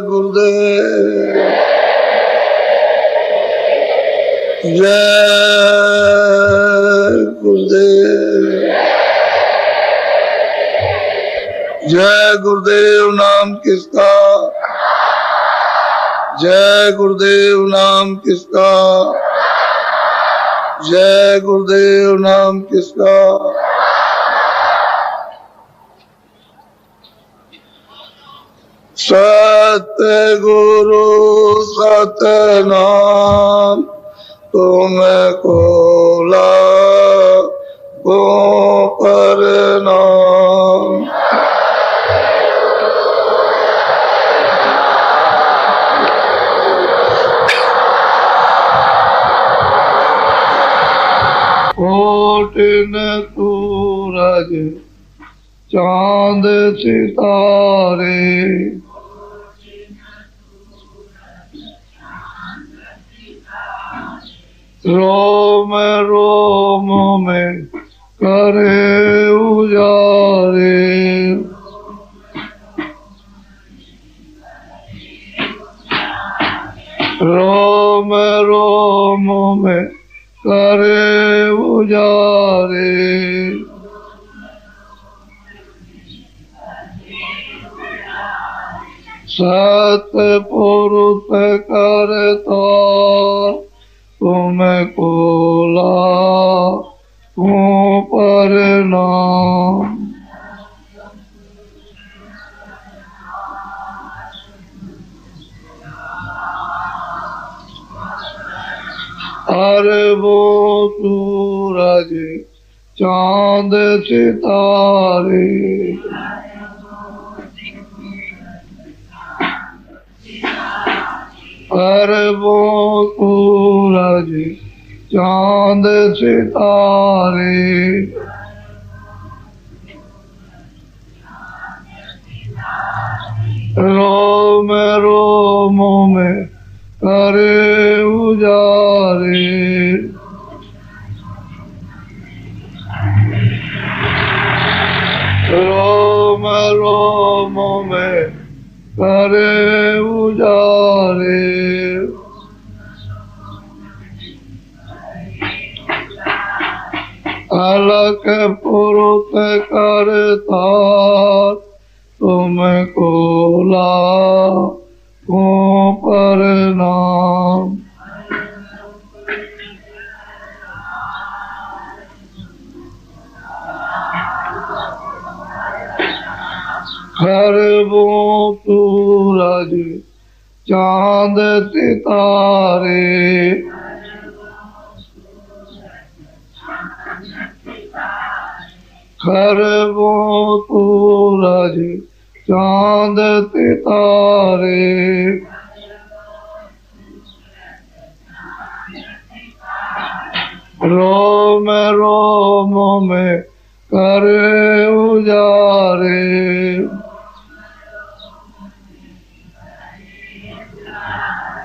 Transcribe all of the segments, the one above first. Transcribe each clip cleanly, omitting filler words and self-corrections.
गुरुदेव जय गुरुदेव। जय गुरुदेव नाम किसका, जय गुरुदेव नाम किसका, जय गुरुदेव नाम किसका। सतगुरु सतनाम तुमको लागो प्रणाम। कोटिन सूरज चांद सितारे, रोम रोम में करे उजारे। रोम रोम में करे उजारे। सतपुरुष करता तुमको लागो प्रणाम। अरबों सूरज चांद सितारे, अरबों सूरज चांद सितारे। रोम रोम में करे उजारे। रोम रोम में करे उजारे। अलख पुरुष करता तुमको लागो प्रणाम। अरबों सूरज चांद सितारे, अरबों सूरज चांद सितारे। रोम रोम में करे उजारे।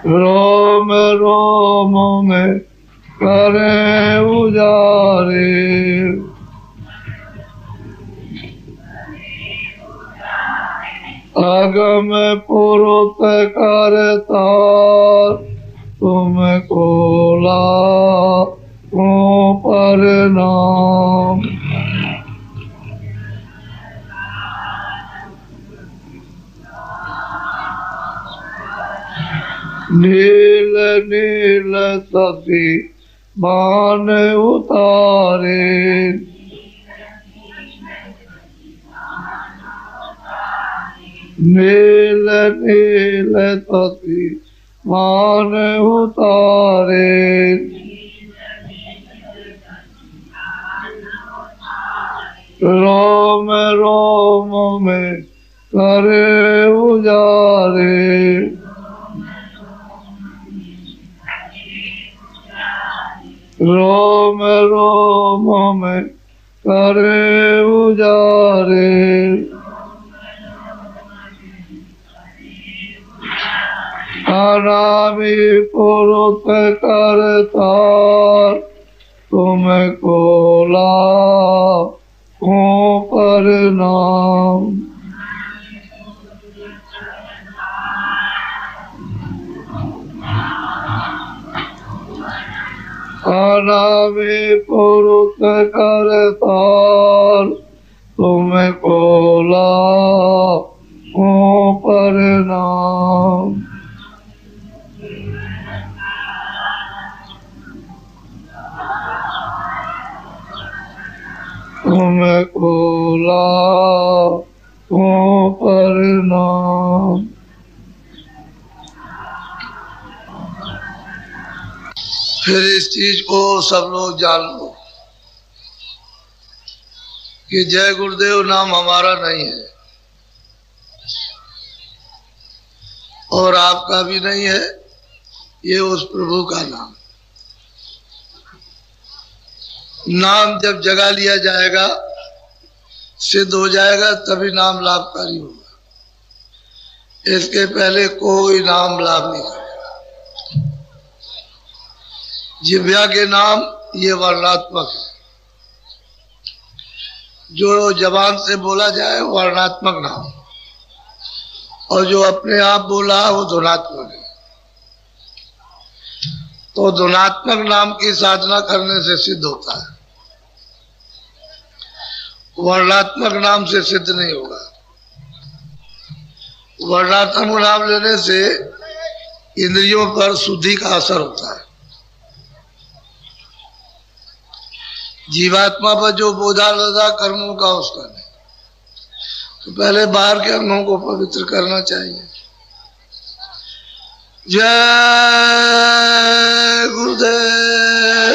रोम रोम में करे उजारे। अगम पुरुष करता तुमको लागो प्रणाम। नील नील शशि मान उतारे, नील नील शशि मान उतारे। रोम रोम में करे उजारे। रोम रोम में करे उजारे। अनामि पुरुष करता तुमको लागो प्रणाम। अनामि पुरुष करतार तुमको लाखों प्रणाम। तुमको लाखों प्रणाम। फिर इस चीज को सब लोग जान लो कि जय गुरुदेव नाम हमारा नहीं है और आपका भी नहीं है, ये उस प्रभु का नाम। नाम जब जगा लिया जाएगा, सिद्ध हो जाएगा, तभी नाम लाभकारी होगा। इसके पहले कोई नाम लाभ नहीं करेगा। जिह्वा के नाम ये वर्णात्मक है, जो जबान से बोला जाए वर्णात्मक नाम, और जो अपने आप बोला वो ध्वनात्मक है। तो ध्वनात्मक नाम की साधना करने से सिद्ध होता है, वर्णात्मक नाम से सिद्ध नहीं होगा। वर्णात्मक नाम लेने से इंद्रियों पर शुद्धि का असर होता है। जीवात्मा पर जो बोझा लदा कर्मों का उसका नहीं, तो पहले बाहर के अंगों को पवित्र करना चाहिए। जय गुरुदेव,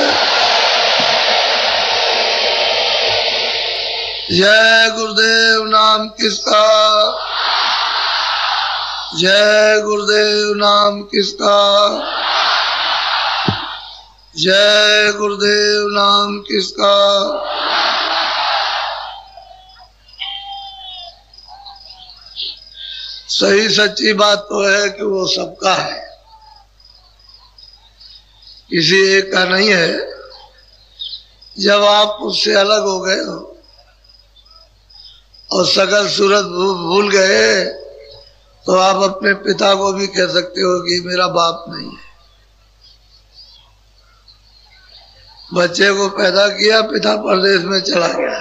जय गुरुदेव नाम किसका, जय गुरुदेव नाम किसका, जय गुरुदेव नाम किसका। सही सच्ची बात तो है कि वो सबका है, किसी एक का नहीं है। जब आप उससे अलग हो गए हो और सकल सूरत भूल गए, तो आप अपने पिता को भी कह सकते हो कि मेरा बाप नहीं है। बच्चे को पैदा किया, पिता परदेश में चला गया,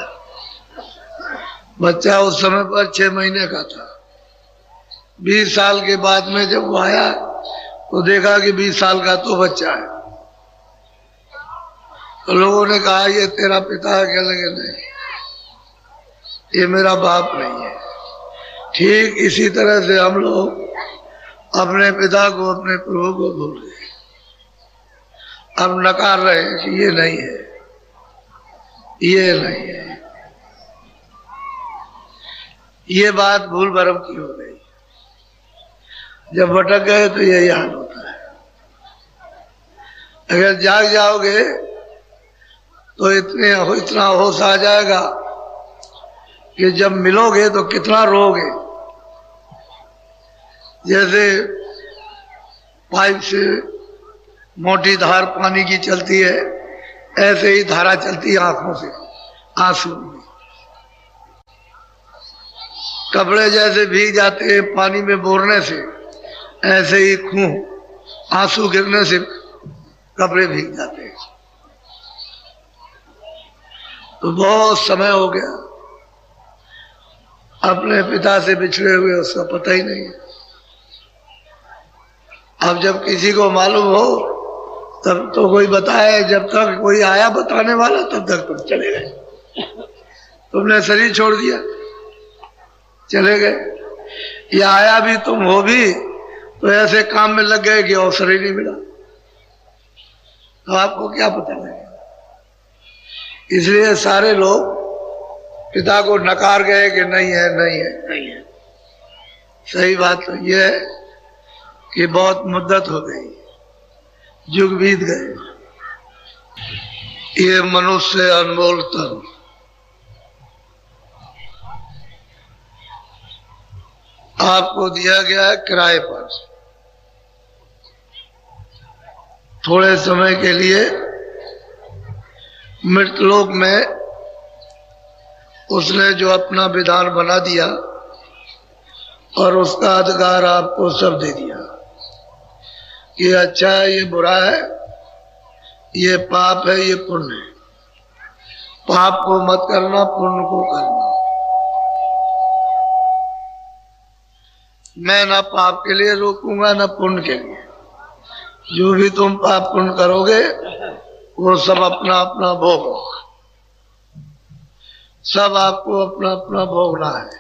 बच्चा उस समय पर 6 महीने का था। 20 साल के बाद में जब वो आया तो देखा कि 20 साल का तो बच्चा है। तो लोगों ने कहा ये तेरा पिता है, क्या लगे नहीं, ये मेरा बाप नहीं है। ठीक इसी तरह से हम लोग अपने पिता को, अपने प्रभु को भूल गए। अब नकार रहे हैं कि ये नहीं है, ये नहीं है। ये बात भूल भरम की हो गई। जब भटक गए तो यही हाल होता है। अगर जाग जाओगे तो इतना होश आ जाएगा कि जब मिलोगे तो कितना रोगे। जैसे पाइप से मोटी धार पानी की चलती है, ऐसे ही धारा चलती है आंखों से, आंसू में। कपड़े जैसे भीग जाते हैं पानी में बोरने से, ऐसे ही खूह आंसू गिरने से कपड़े भीग जाते हैं। तो बहुत समय हो गया अपने पिता से बिछड़े हुए, उसका पता ही नहीं है। अब जब किसी को मालूम हो तब तो कोई बताए, जब तक कोई आया बताने वाला तब तक तुम चले गए। तुमने शरीर छोड़ दिया, चले गए। या आया भी तुम हो भी तो ऐसे काम में लग गए कि अवसर ही नहीं मिला, तो आपको क्या पता लगेगा। इसलिए सारे लोग पिता को नकार गए कि नहीं है, नहीं है, नहीं है। सही बात तो यह है कि बहुत मुद्दत हो गई, युग बीत गए। ये मनुष्य अनमोल तन आपको दिया गया है किराए पर। थोड़े समय के लिए मृतलोक में उसने जो अपना विधान बना दिया और उसका अधिकार आपको सब दे दिया कि अच्छा है, ये बुरा है, ये पाप है, ये पुण्य है। पाप को मत करना, पुण्य को करना। मैं ना पाप के लिए रोकूंगा ना पुण्य के लिए। जो भी तुम पाप पुण्य करोगे वो सब अपना अपना भोग होगा। सब आपको अपना अपना भोगना है।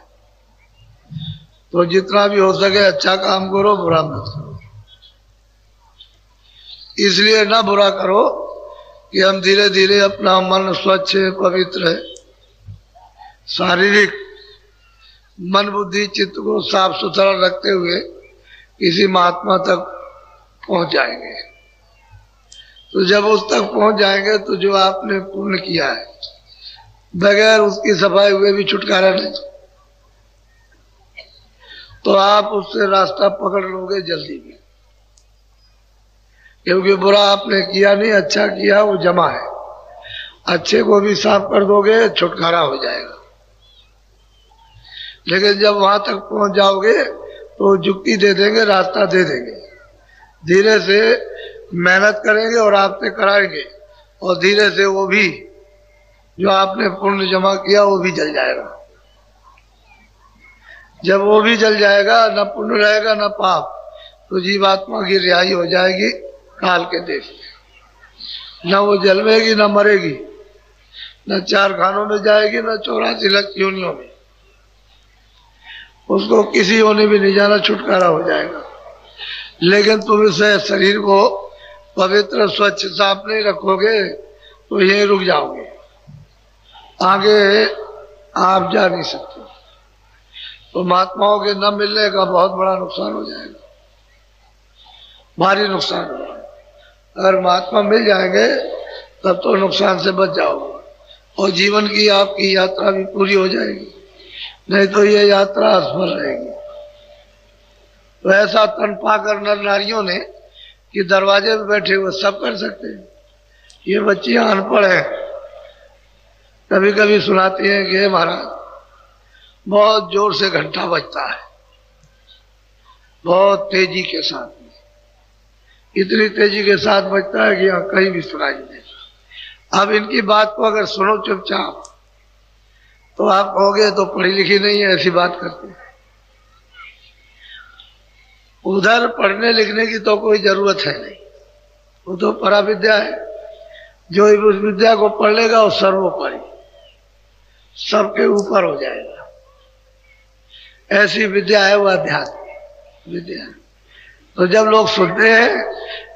तो जितना भी हो सके अच्छा काम करो, बुरा मत करो। इसलिए ना बुरा करो कि हम धीरे धीरे अपना मन स्वच्छ पवित्र है, शारीरिक मन बुद्धि चित्त को साफ सुथरा रखते हुए किसी महात्मा तक पहुंच जाएंगे। तो जब उस तक पहुंच जाएंगे तो जो आपने पुण्य किया है बगैर उसकी सफाई हुए भी छुटकारा नहीं, तो आप उससे रास्ता पकड़ लोगे जल्दी भी। क्योंकि बुरा आपने किया नहीं, अच्छा किया, वो जमा है। अच्छे को भी साफ कर दोगे, छुटकारा हो जाएगा। लेकिन जब वहां तक पहुंच जाओगे तो जुक्ति दे देंगे, रास्ता दे देंगे। धीरे से मेहनत करेंगे और आपसे कराएंगे, और धीरे से वो भी जो आपने पुण्य जमा किया वो भी जल जाएगा। जब वो भी जल जाएगा, न पुण्य रहेगा न पाप, तो जीवात्मा की रिहाई हो जाएगी काल के देश में। न वो जलवेगी न मरेगी, न चार खानों में जाएगी न 84 लाख योनियों में। उसको किसी होने भी नहीं जाना, छुटकारा हो जाएगा। लेकिन तुम इसे शरीर को पवित्र स्वच्छ साफ नहीं रखोगे तो यहीं रुक जाओगे, आगे आप जा नहीं सकते। तो महात्माओं के न मिलने का बहुत बड़ा नुकसान हो जाएगा, भारी नुकसान होगा। अगर महात्मा मिल जाएंगे तब तो नुकसान से बच जाओगे और जीवन की आपकी यात्रा भी पूरी हो जाएगी, नहीं तो ये यात्रा असफल रहेगी। तो ऐसा तन पाकर नर नारियों ने कि दरवाजे पे बैठे हुए सब कर सकते हैं। ये बच्चियां अनपढ़ हैं, कभी कभी सुनाती हैं कि महाराज बहुत जोर से घंटा बजता है, बहुत तेजी के साथ, इतनी तेजी के साथ बजता है कि यहाँ कहीं भी सुनाई नहीं देता। अब इनकी बात को अगर सुनो चुपचाप तो आप कहोगे तो पढ़ी लिखी नहीं है, ऐसी बात करते हैं। उधर पढ़ने लिखने की तो कोई जरूरत है नहीं, वो तो परा विद्या है। जो उस विद्या को पढ़ लेगा वो सर्वोपरि, सबके ऊपर हो जाएगा। ऐसी विद्या है वो आध्यात्मिक विद्या। तो जब लोग सुनते हैं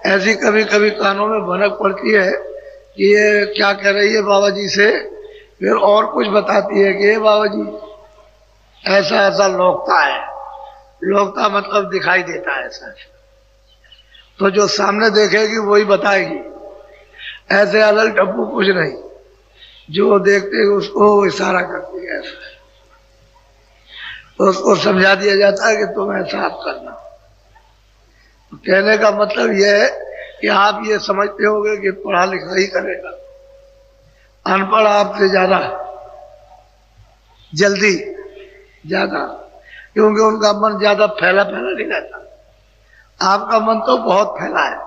ऐसी कभी कभी कानों में भनक पड़ती है कि ये क्या कह रही है बाबा जी से, फिर और कुछ बताती है कि बाबा जी ऐसा ऐसा लोकता है। लोकता मतलब दिखाई देता है ऐसा। तो जो सामने देखेगी वही बताएगी, ऐसे अलग टप्पू कुछ नहीं। जो देखते उसको इशारा करती है ऐसा, तो उसको समझा दिया जाता है कि तुम ऐसा आप करना। तो कहने का मतलब यह है कि आप ये समझते होगे कि पढ़ा लिखा ही करेगा, अनपढ़ आपसे ज्यादा जल्दी ज्यादा, क्योंकि उनका मन ज्यादा फैला फैला नहीं रहता। आपका मन तो बहुत फैला है,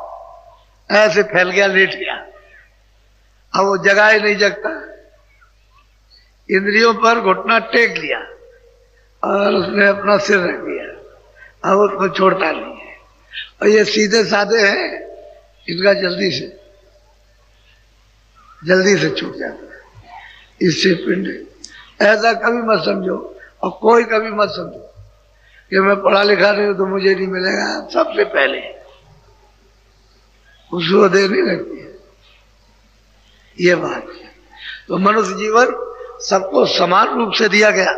ऐसे फैल गया, लेट गया, अब वो जगह ही नहीं जगता। इंद्रियों पर घुटना टेक लिया और उसने अपना सिर रख दिया, अब उसको छोड़ता नहीं है। और ये सीधे साधे हैं, इनका जल्दी से छूट जाता है। इससे पिंड ऐसा कभी मत समझो, और कोई कभी मत समझो कि मैं पढ़ा लिखा नहीं हूं तो मुझे नहीं मिलेगा। सबसे पहले उसको देर नहीं लगती है, ये बात है। तो मनुष्य जीवन सबको समान रूप से दिया गया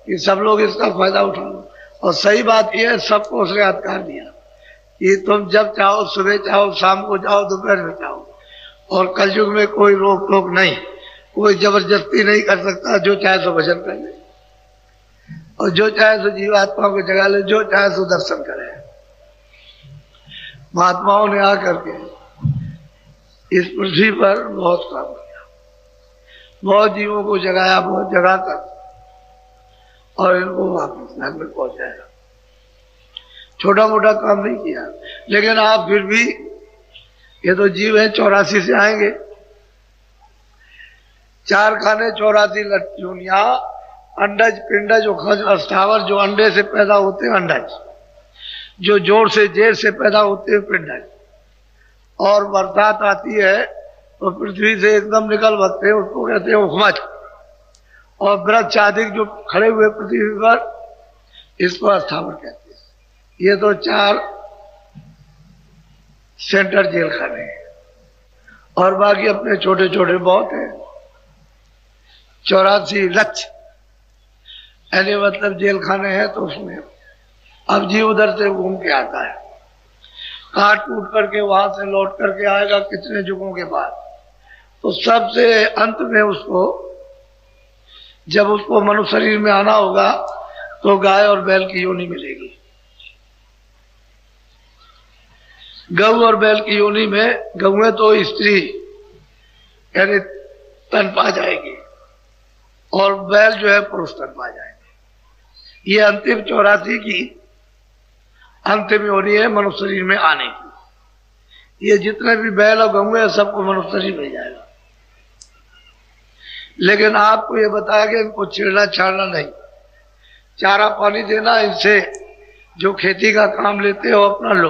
कि सब लोग इसका फायदा उठा लो। और सही बात यह है, सबको उसने अधिकार दिया कि तुम जब चाहो, सुबह चाहो, शाम को जाओ, दोपहर में चाहो। और कलयुग में कोई रोक टोक नहीं, कोई जबरदस्ती नहीं कर सकता। जो चाहे सो भजन कर ले, और जो चाहे सो जीवात्मा को जगा ले, जो चाहे सो दर्शन करे। महात्माओं ने आकर के इस पृथ्वी पर बहुत काम किया, बहुत जीवों को जगाया, बहुत जगा कर और इनको वापस घर में पहुंचाया। छोटा मोटा काम नहीं किया, लेकिन आप फिर भी ये तो जीव है, 84 से आएंगे। 4 खाने 84 योनियां, अंडज पिंडज अस्थावर जो अंडे से पैदा होते हैं अंडज, जो जोड़ से जेर से पैदा होते हैं पिंडज, और बरसात आती है तो पृथ्वी से एकदम निकल बसते हैं, उसको कहते हैं उखमज। और वृक्ष आदि जो खड़े हुए पृथ्वी पर, इसको अस्थावर कहते हैं। ये तो 4 सेंटर जेल खाने हैं, और बाकी अपने छोटे छोटे बहुत हैं। 84 लक्ष्य यानी मतलब जेल खाने हैं। तो उसमें अब जीव उधर से घूम के आता है, काट कूट करके वहां से लौट करके आएगा कितने युगों के बाद। तो सबसे अंत में उसको, जब उसको मनुष्य शरीर में आना होगा तो गाय और बैल की योनि मिलेगी। गऊ और बैल की योनि में, गऊ में तो स्त्री यानी तन पा जाएगी, और बैल जो है पुरुष तन पा जाएंगे। ये अंतिम 84 की अंतिम योनि है मनुष्य शरीर में आने की। ये जितने भी बैल और गऊ है सबको मनुष्य शरीर मिल जाएगा। लेकिन आपको ये बताया कि इनको छेड़ना छाड़ना नहीं, चारा पानी देना, इनसे जो खेती का काम लेते हो अपना लो,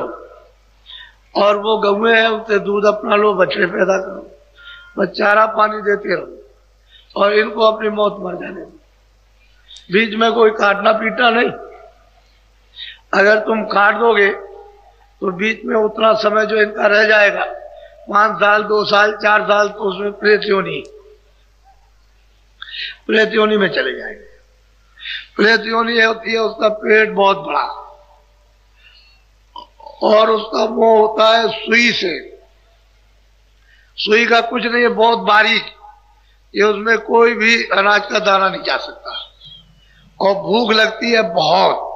और वो गौएं हैं उनसे दूध अपना लो, बछड़े पैदा करो, बस चारा पानी देते रहो और इनको अपनी मौत मर जाने दो। बीच में कोई काटना पीटना नहीं। अगर तुम काट दोगे तो बीच में उतना समय जो इनका रह जाएगा, 5 साल 2 साल 4 साल, तो उसमें प्रेत योनि में चले जाएंगे। प्रेत योनि होती है, उसका पेट बहुत बड़ा, और उसका मुंह होता है सुई से। सुई का कुछ नहीं है, बहुत बारीक, ये उसमें कोई भी अनाज का दाना नहीं जा सकता। और भूख लगती है बहुत,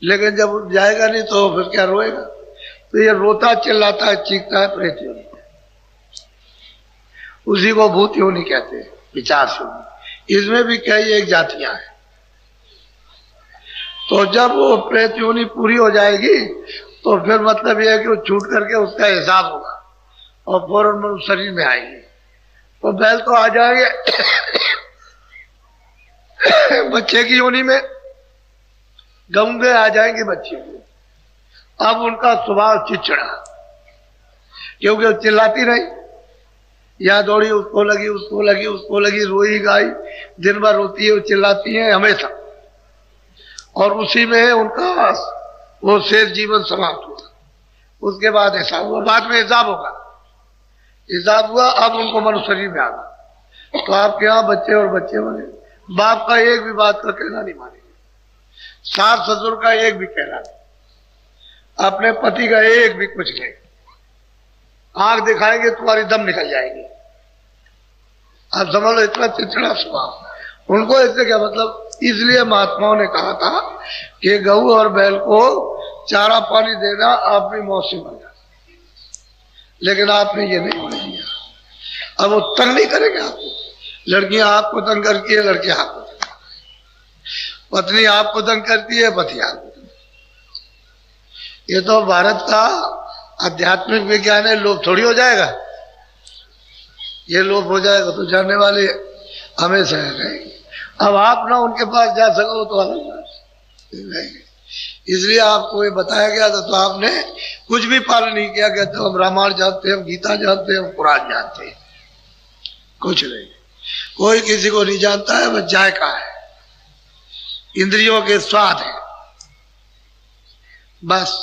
लेकिन जब जाएगा नहीं तो फिर क्या रोएगा। तो ये रोता चिल्लाता है, चीखता है, प्रेत योनि। उसी को भूत योनि कहते हैं, पिशाच योनि। इसमें भी कई एक जातियां हैं। तो जब वो प्रेत योनि पूरी हो जाएगी तो फिर मतलब यह है कि वो छूट करके उसका हिसाब होगा और फौरन मनुष्य शरीर में आएंगे। तो बैल तो आ जाएंगे बच्चे की योनि में, गंगे आ जाएंगे बच्चे को। अब उनका स्वभाव चिड़चिड़ा, क्योंकि वो चिल्लाती रही, या दौड़ी, उसको लगी उसको लगी उसको लगी, रोई गाय, दिन भर रोती है, वो चिल्लाती है हमेशा, और उसी में उनका वो शेष जीवन समाप्त हुआ। उसके बाद हिसाब हुआ, बाद में हिसाब होगा। हिसाब हुआ, अब उनको मनुष्य शरीर में आ गया। तो आपके यहाँ बच्चे और बच्चे बने, बाप का एक भी बात का कहना नहीं मानेंगे, सास ससुर का एक भी कहना नहीं, अपने पति का एक भी कुछ नहीं। आंख दिखाएंगे तुम्हारी दम निकल जाएगी। आप समझ लो, इतना चिड़चिड़ा स्वभाव उनको। इससे क्या मतलब, इसलिए महात्माओं ने कहा था कि गऊ और बैल को चारा पानी देना आप भी मौत से मर जाए, लेकिन आपने ये नहीं होने दिया। अब वो तंग नहीं करेंगे आपको, लड़कियां आपको तंग करती है, लड़के आपको तंग करते हैं, पत्नी आपको तंग करती है, पति आपको तंग करती है। ये तो भारत का आध्यात्मिक विज्ञान है, लोभ थोड़ी हो जाएगा। ये लोभ हो जाएगा तो जानने वाले हमेशा रहेंगे। अब आप ना उनके पास जा सको तो अलग बात रहेंगे। इसलिए आपको ये बताया गया था, तो आपने कुछ भी पालन नहीं किया। कहते हम रामायण जानते हैं, हम गीता जानते हैं, हम कुरान जानते हैं, कुछ नहीं। कोई किसी को नहीं जानता है, बस जायका है, इंद्रियों के स्वाद है, बस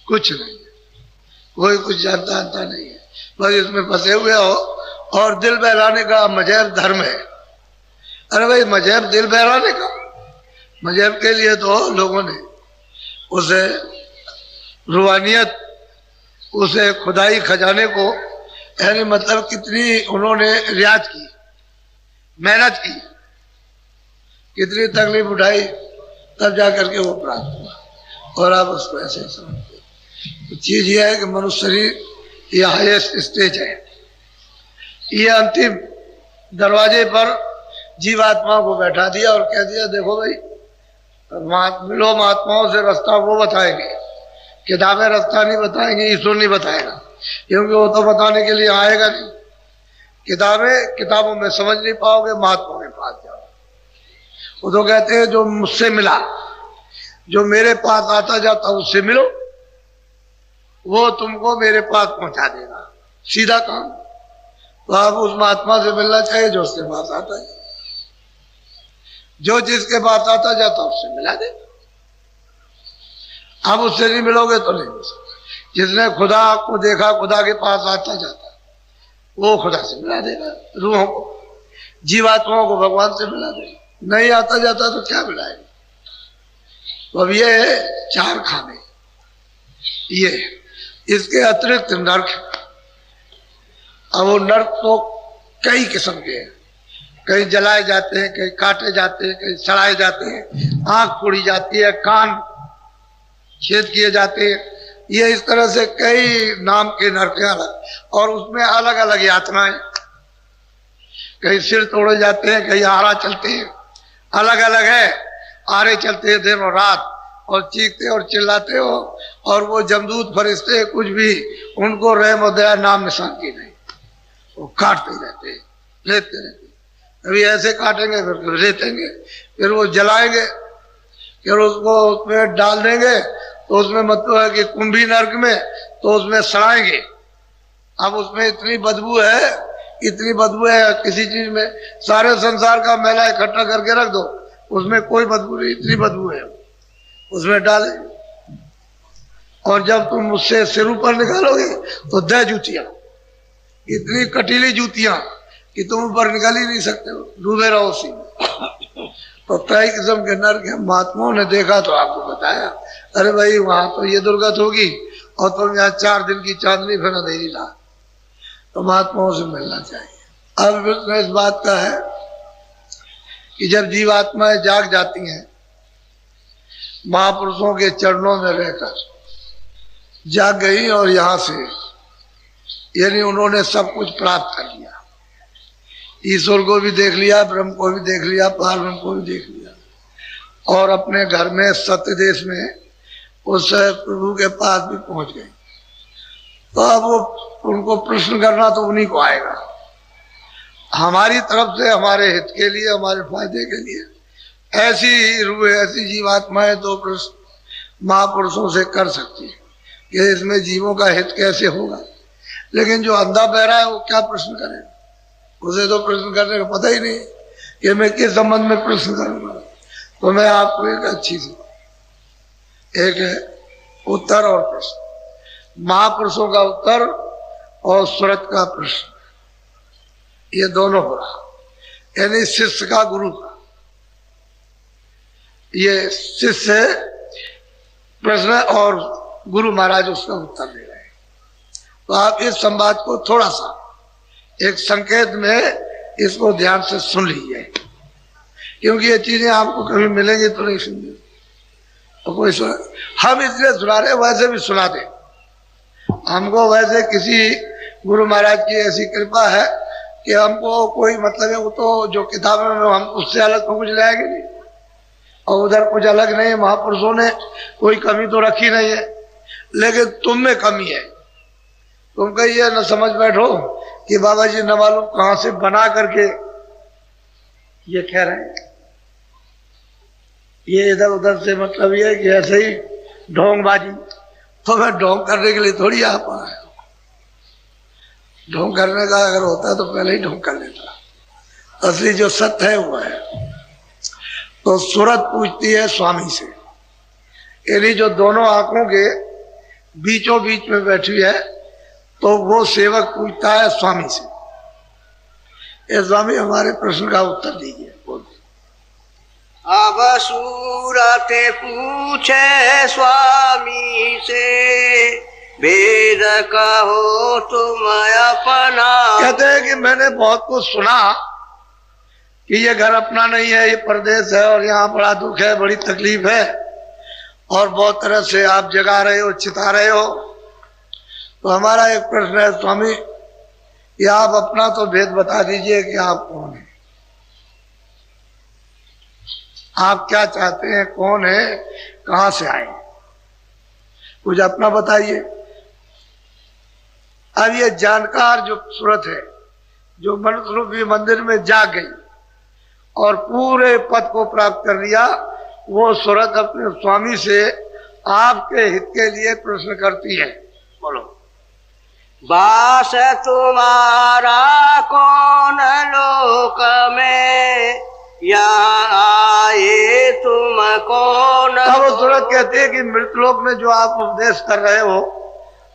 कुछ नहीं। कोई कुछ जानता नहीं है, बस इसमें फंसे हुए हो। और दिल बहलाने का मजहब धर्म है। अरे भाई, मजहब दिल बहलाने का, मजहब के लिए तो लोगों ने उसे रूहानियत, उसे खुदाई खजाने को, यानी मतलब कितनी उन्होंने रियाज की, मेहनत की, कितनी तकलीफ उठाई, तब जाकर के वो प्राप्त हुआ। और आप उसको ऐसे समझते। तो चीज यह है कि मनुष्य शरीर ये हाईएस्ट स्टेज है। ये अंतिम दरवाजे पर जीवात्मा को बैठा दिया और कह दिया, देखो भाई, मिलो महात्माओं से, रास्ता वो बताएंगे किताबें रास्ता नहीं बताएंगी, ईश्वर नहीं बताएगा, क्योंकि वो तो बताने के लिए आएगा नहीं। किताबों में समझ नहीं पाओगे, महात्मा के पास जाओ। वो तो कहते हैं जो मुझसे मिला, जो मेरे पास आता जाता उससे मिलो, वो तुमको मेरे पास पहुंचा देगा, सीधा काम। तो आप उस महात्मा से मिलना चाहिए जो उसके पास आता है, जो जिसके पास आता जाता उससे मिला देगा। आप उससे नहीं मिलोगे तो नहीं मिल सकते। जिसने खुदा को देखा, खुदा के पास आता जाता, वो खुदा से मिला देगा। रूहों को, जीवात्माओं को भगवान से मिला देगा। नहीं आता जाता तो क्या मिलाएगा? तो अब ये है 4 खाने, ये इसके अतिरिक्त नर्क। अब वो नर्क तो कई किस्म के हैं, कहीं जलाए जाते हैं, कहीं काटे जाते हैं, कहीं सड़ाए जाते हैं, आंख फोड़ी जाती है, कान छेद किए जाते हैं। ये इस तरह से कई नाम के नरक अलग, और उसमें अलग अलग यातनाएं, कहीं सिर तोड़े जाते हैं, कहीं आरा चलते हैं, अलग अलग है। आरे चलते हैं दिन और रात, और चीखते और चिल्लाते हो, और वो जमदूत फरिश्ते कुछ भी उनको रहम और दया नाम निशान की नहीं, वो काटते रहते हैं, लेते रहते हैं। कभी ऐसे काटेंगे, फिर रेतेंगे, फिर वो जलाएंगे, फिर उसको उसमें डाल देंगे, तो उसमें मतलब है कि कुंभी नर्क में, तो उसमें सड़ाएंगे। अब उसमें इतनी बदबू है, इतनी बदबू है किसी चीज में, सारे संसार का मैला इकट्ठा करके रख दो, उसमें कोई बदबू नहीं, इतनी बदबू है, उसमें डाले। और जब तुम उससे सिर ऊपर निकालोगे तो 10 जूतियां, इतनी कटीली जूतियां कि तुम ऊपर निकाल ही नहीं सकते हो, डूबे रहो उसी में। तो कई किस्म के नर्क है। महात्माओं ने देखा तो आपको बताया, अरे भाई वहां तो ये दुर्गत होगी, और तुम यहाँ 4 दिन की चांदनी फिर अंधेरी रात। तो महात्माओं से मिलना चाहिए। अब प्रश्न इस बात का है कि जब जीवात्माएं जाग जाती हैं, महापुरुषों के चरणों में रहकर जाग गई, और यहां से यानी उन्होंने सब कुछ प्राप्त कर लिया, ईश्वर को भी देख लिया, ब्रह्म को भी देख लिया, पार ब्रह्म को भी देख लिया, और अपने घर में सत्य देश में उस प्रभु के पास भी पहुंच गए। तो अब वो उनको प्रश्न करना तो उन्हीं को आएगा, हमारी तरफ से, हमारे हित के लिए, हमारे फायदे के लिए। ऐसी रूह, ऐसी जीवात्माएं तो प्रश्न महापुरुषों से कर सकती है कि इसमें जीवों का हित कैसे होगा। लेकिन जो अंधा बहरा है वो क्या प्रश्न करेगा? उसे तो प्रश्न करने का पता ही नहीं कि मैं किस संबंध में प्रश्न करूंगा। तो मैं आपको एक अच्छी सी, एक है उत्तर और प्रश्न, महापुरुषों का उत्तर और सुरत का प्रश्न, ये दोनों हो रहा, यानी शिष्य का गुरु का। ये शिष्य प्रश्न और गुरु महाराज उसका उत्तर दे रहे हैं। तो आप इस संवाद को थोड़ा सा एक संकेत में इसको ध्यान से सुन लीजिए, क्योंकि ये चीजें आपको कभी मिलेंगी तो नहीं सुनिए। तो कोई हम इसलिए सुना रहे, वैसे भी सुना दे हमको। वैसे किसी गुरु महाराज की ऐसी कृपा है कि हमको कोई मतलब है, वो तो जो किताबों में हम उससे अलग तो कुछ लाएंगे नहीं, और उधर कुछ अलग नहीं है। महापुरुषों ने कोई कमी तो रखी नहीं है, लेकिन तुम में कमी है। तुम कहिए न समझ बैठो कि बाबा जी न मालूम कहां से बना करके ये कह रहे हैं, ये इधर उधर से मतलब ये कि ऐसे ही ढोंगबाजी। तो मैं ढोंग करने के लिए थोड़ी आ पा रहा हूं। ढोंग करने का अगर होता तो पहले ही ढोंग कर लेता। असली जो सत्य है वो है। तो सूरत पूछती है स्वामी से, यानी जो दोनों आंखों के बीचों बीच में बैठी है, तो वो सेवक पूछता है स्वामी से, ये स्वामी हमारे प्रश्न का उत्तर दीजिए। अब सूरते पूछे स्वामी से, वेद कहो तुम अपना। कहते हैं कि मैंने बहुत कुछ सुना कि ये घर अपना नहीं है, ये परदेश है, और यहाँ बड़ा दुख है, बड़ी तकलीफ है, और बहुत तरह से आप जगा रहे हो, चिता रहे हो। तो हमारा एक प्रश्न है स्वामी, कि आप अपना तो भेद बता दीजिए कि आप कौन है, आप क्या चाहते हैं, कौन है, कहां से आए। कुछ अपना बताइए। अब ये जानकार जो सूरत है, जो मनुष्य रूपी मंदिर में जा गई और पूरे पद को प्राप्त कर लिया, वो सूरत अपने स्वामी से आपके हित के लिए प्रश्न करती है। बोलो। वास तुम्हारा कौन लोक में, यहाँ आए तुम कौन। अब वो सूरत कहती है कि मृतलोक में जो आप उपदेश कर रहे हो,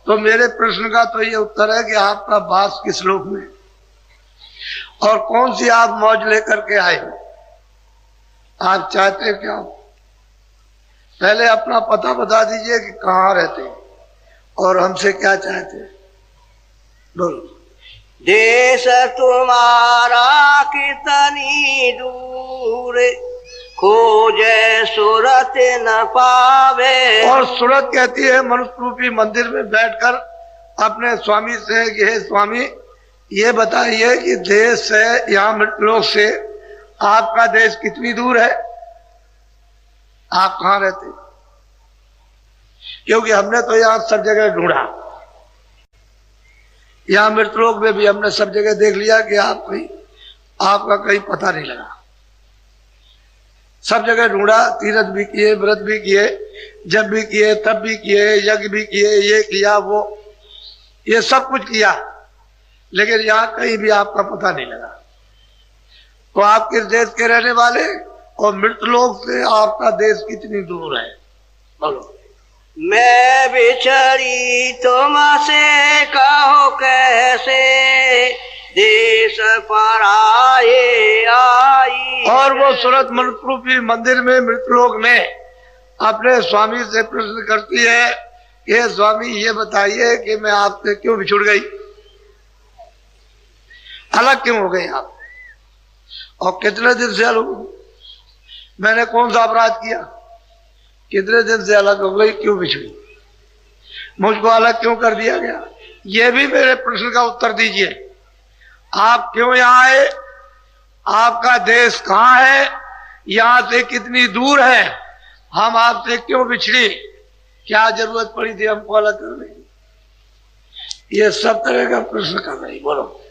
तो मेरे प्रश्न का तो ये उत्तर है कि आपका वास किस लोक में और कौन सी आप मौज लेकर के आए हो, आप चाहते क्या हो। पहले अपना पता बता दीजिए कि कहाँ रहते हैं और हमसे क्या चाहते हैं। बोलो। देश तुम्हारा कितनी दूर, खोजे सूरत न पावे। और सूरत कहती है मनुष्य रूपी मंदिर में बैठकर अपने स्वामी से कि हे स्वामी, ये बताइए कि देश से, यहाँ मृतलोक से आपका देश कितनी दूर है, आप कहाँ रहते। क्योंकि हमने तो यहाँ सब जगह ढूंढा, यहाँ मृतलोक में भी हमने सब जगह देख लिया कि आपका कहीं पता नहीं लगा। सब जगह ढूंढा, तीर्थ भी किए, व्रत भी किए, जब भी किए तब भी किए, यज्ञ भी किए, ये किया वो, ये सब कुछ किया, लेकिन यहाँ कहीं भी आपका पता नहीं लगा। तो आप किस देश के रहने वाले और मृतलोक से आपका देश कितनी दूर है। बोलो। मैं बिछड़ी तुमसे कहो कैसे, देश पर आए आई। और वो सूरत मनुष्य रूपी मंदिर में मृतलोक में अपने स्वामी से प्रश्न करती है, ये स्वामी ये बताइए कि मैं आपसे क्यों बिछुड़ गई, अलग क्यों हो गई आप, और कितने दिन से अलग हो, मैंने कौन सा अपराध किया, कितने दिन से अलग हो गई, क्यों बिछड़ी, मुझको अलग क्यों कर दिया गया। ये भी मेरे प्रश्न का उत्तर दीजिए। आप क्यों यहाँ आए, आपका देश कहाँ है, यहाँ से कितनी दूर है, हम आपसे क्यों बिछड़ी, क्या जरूरत पड़ी थी हमको अलग करने की। ये सब तरह का प्रश्न कर रही। बोलो।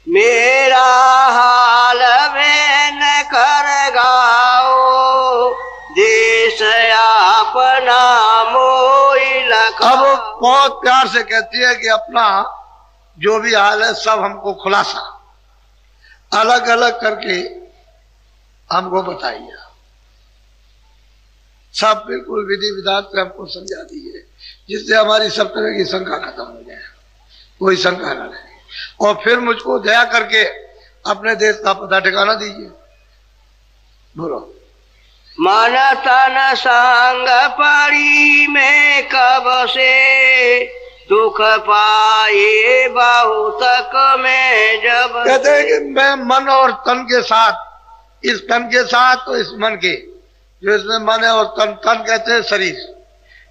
मेरा हाल में न कर गाओ, देश अपना मोई लखा। अब बहुत प्यार से कहती है कि अपना जो भी हाल है सब हमको खुलासा अलग अलग करके हमको बताइए, सब बिल्कुल विधि विधान से हमको समझा दीजिए, जिससे हमारी सब तरह की शंका खत्म हो जाए, कोई शंका न रहे। और फिर मुझको दया करके अपने देश का पता ठिकाना दीजिए। बोलो। मन तन संग पड़ी में कब से, दुख पाए बहुतक में जब। कहते हैं कि मैं मन और तन के साथ, इस तन के साथ तो इस मन के, जो इसमें मन है और तन, तन कहते हैं शरीर,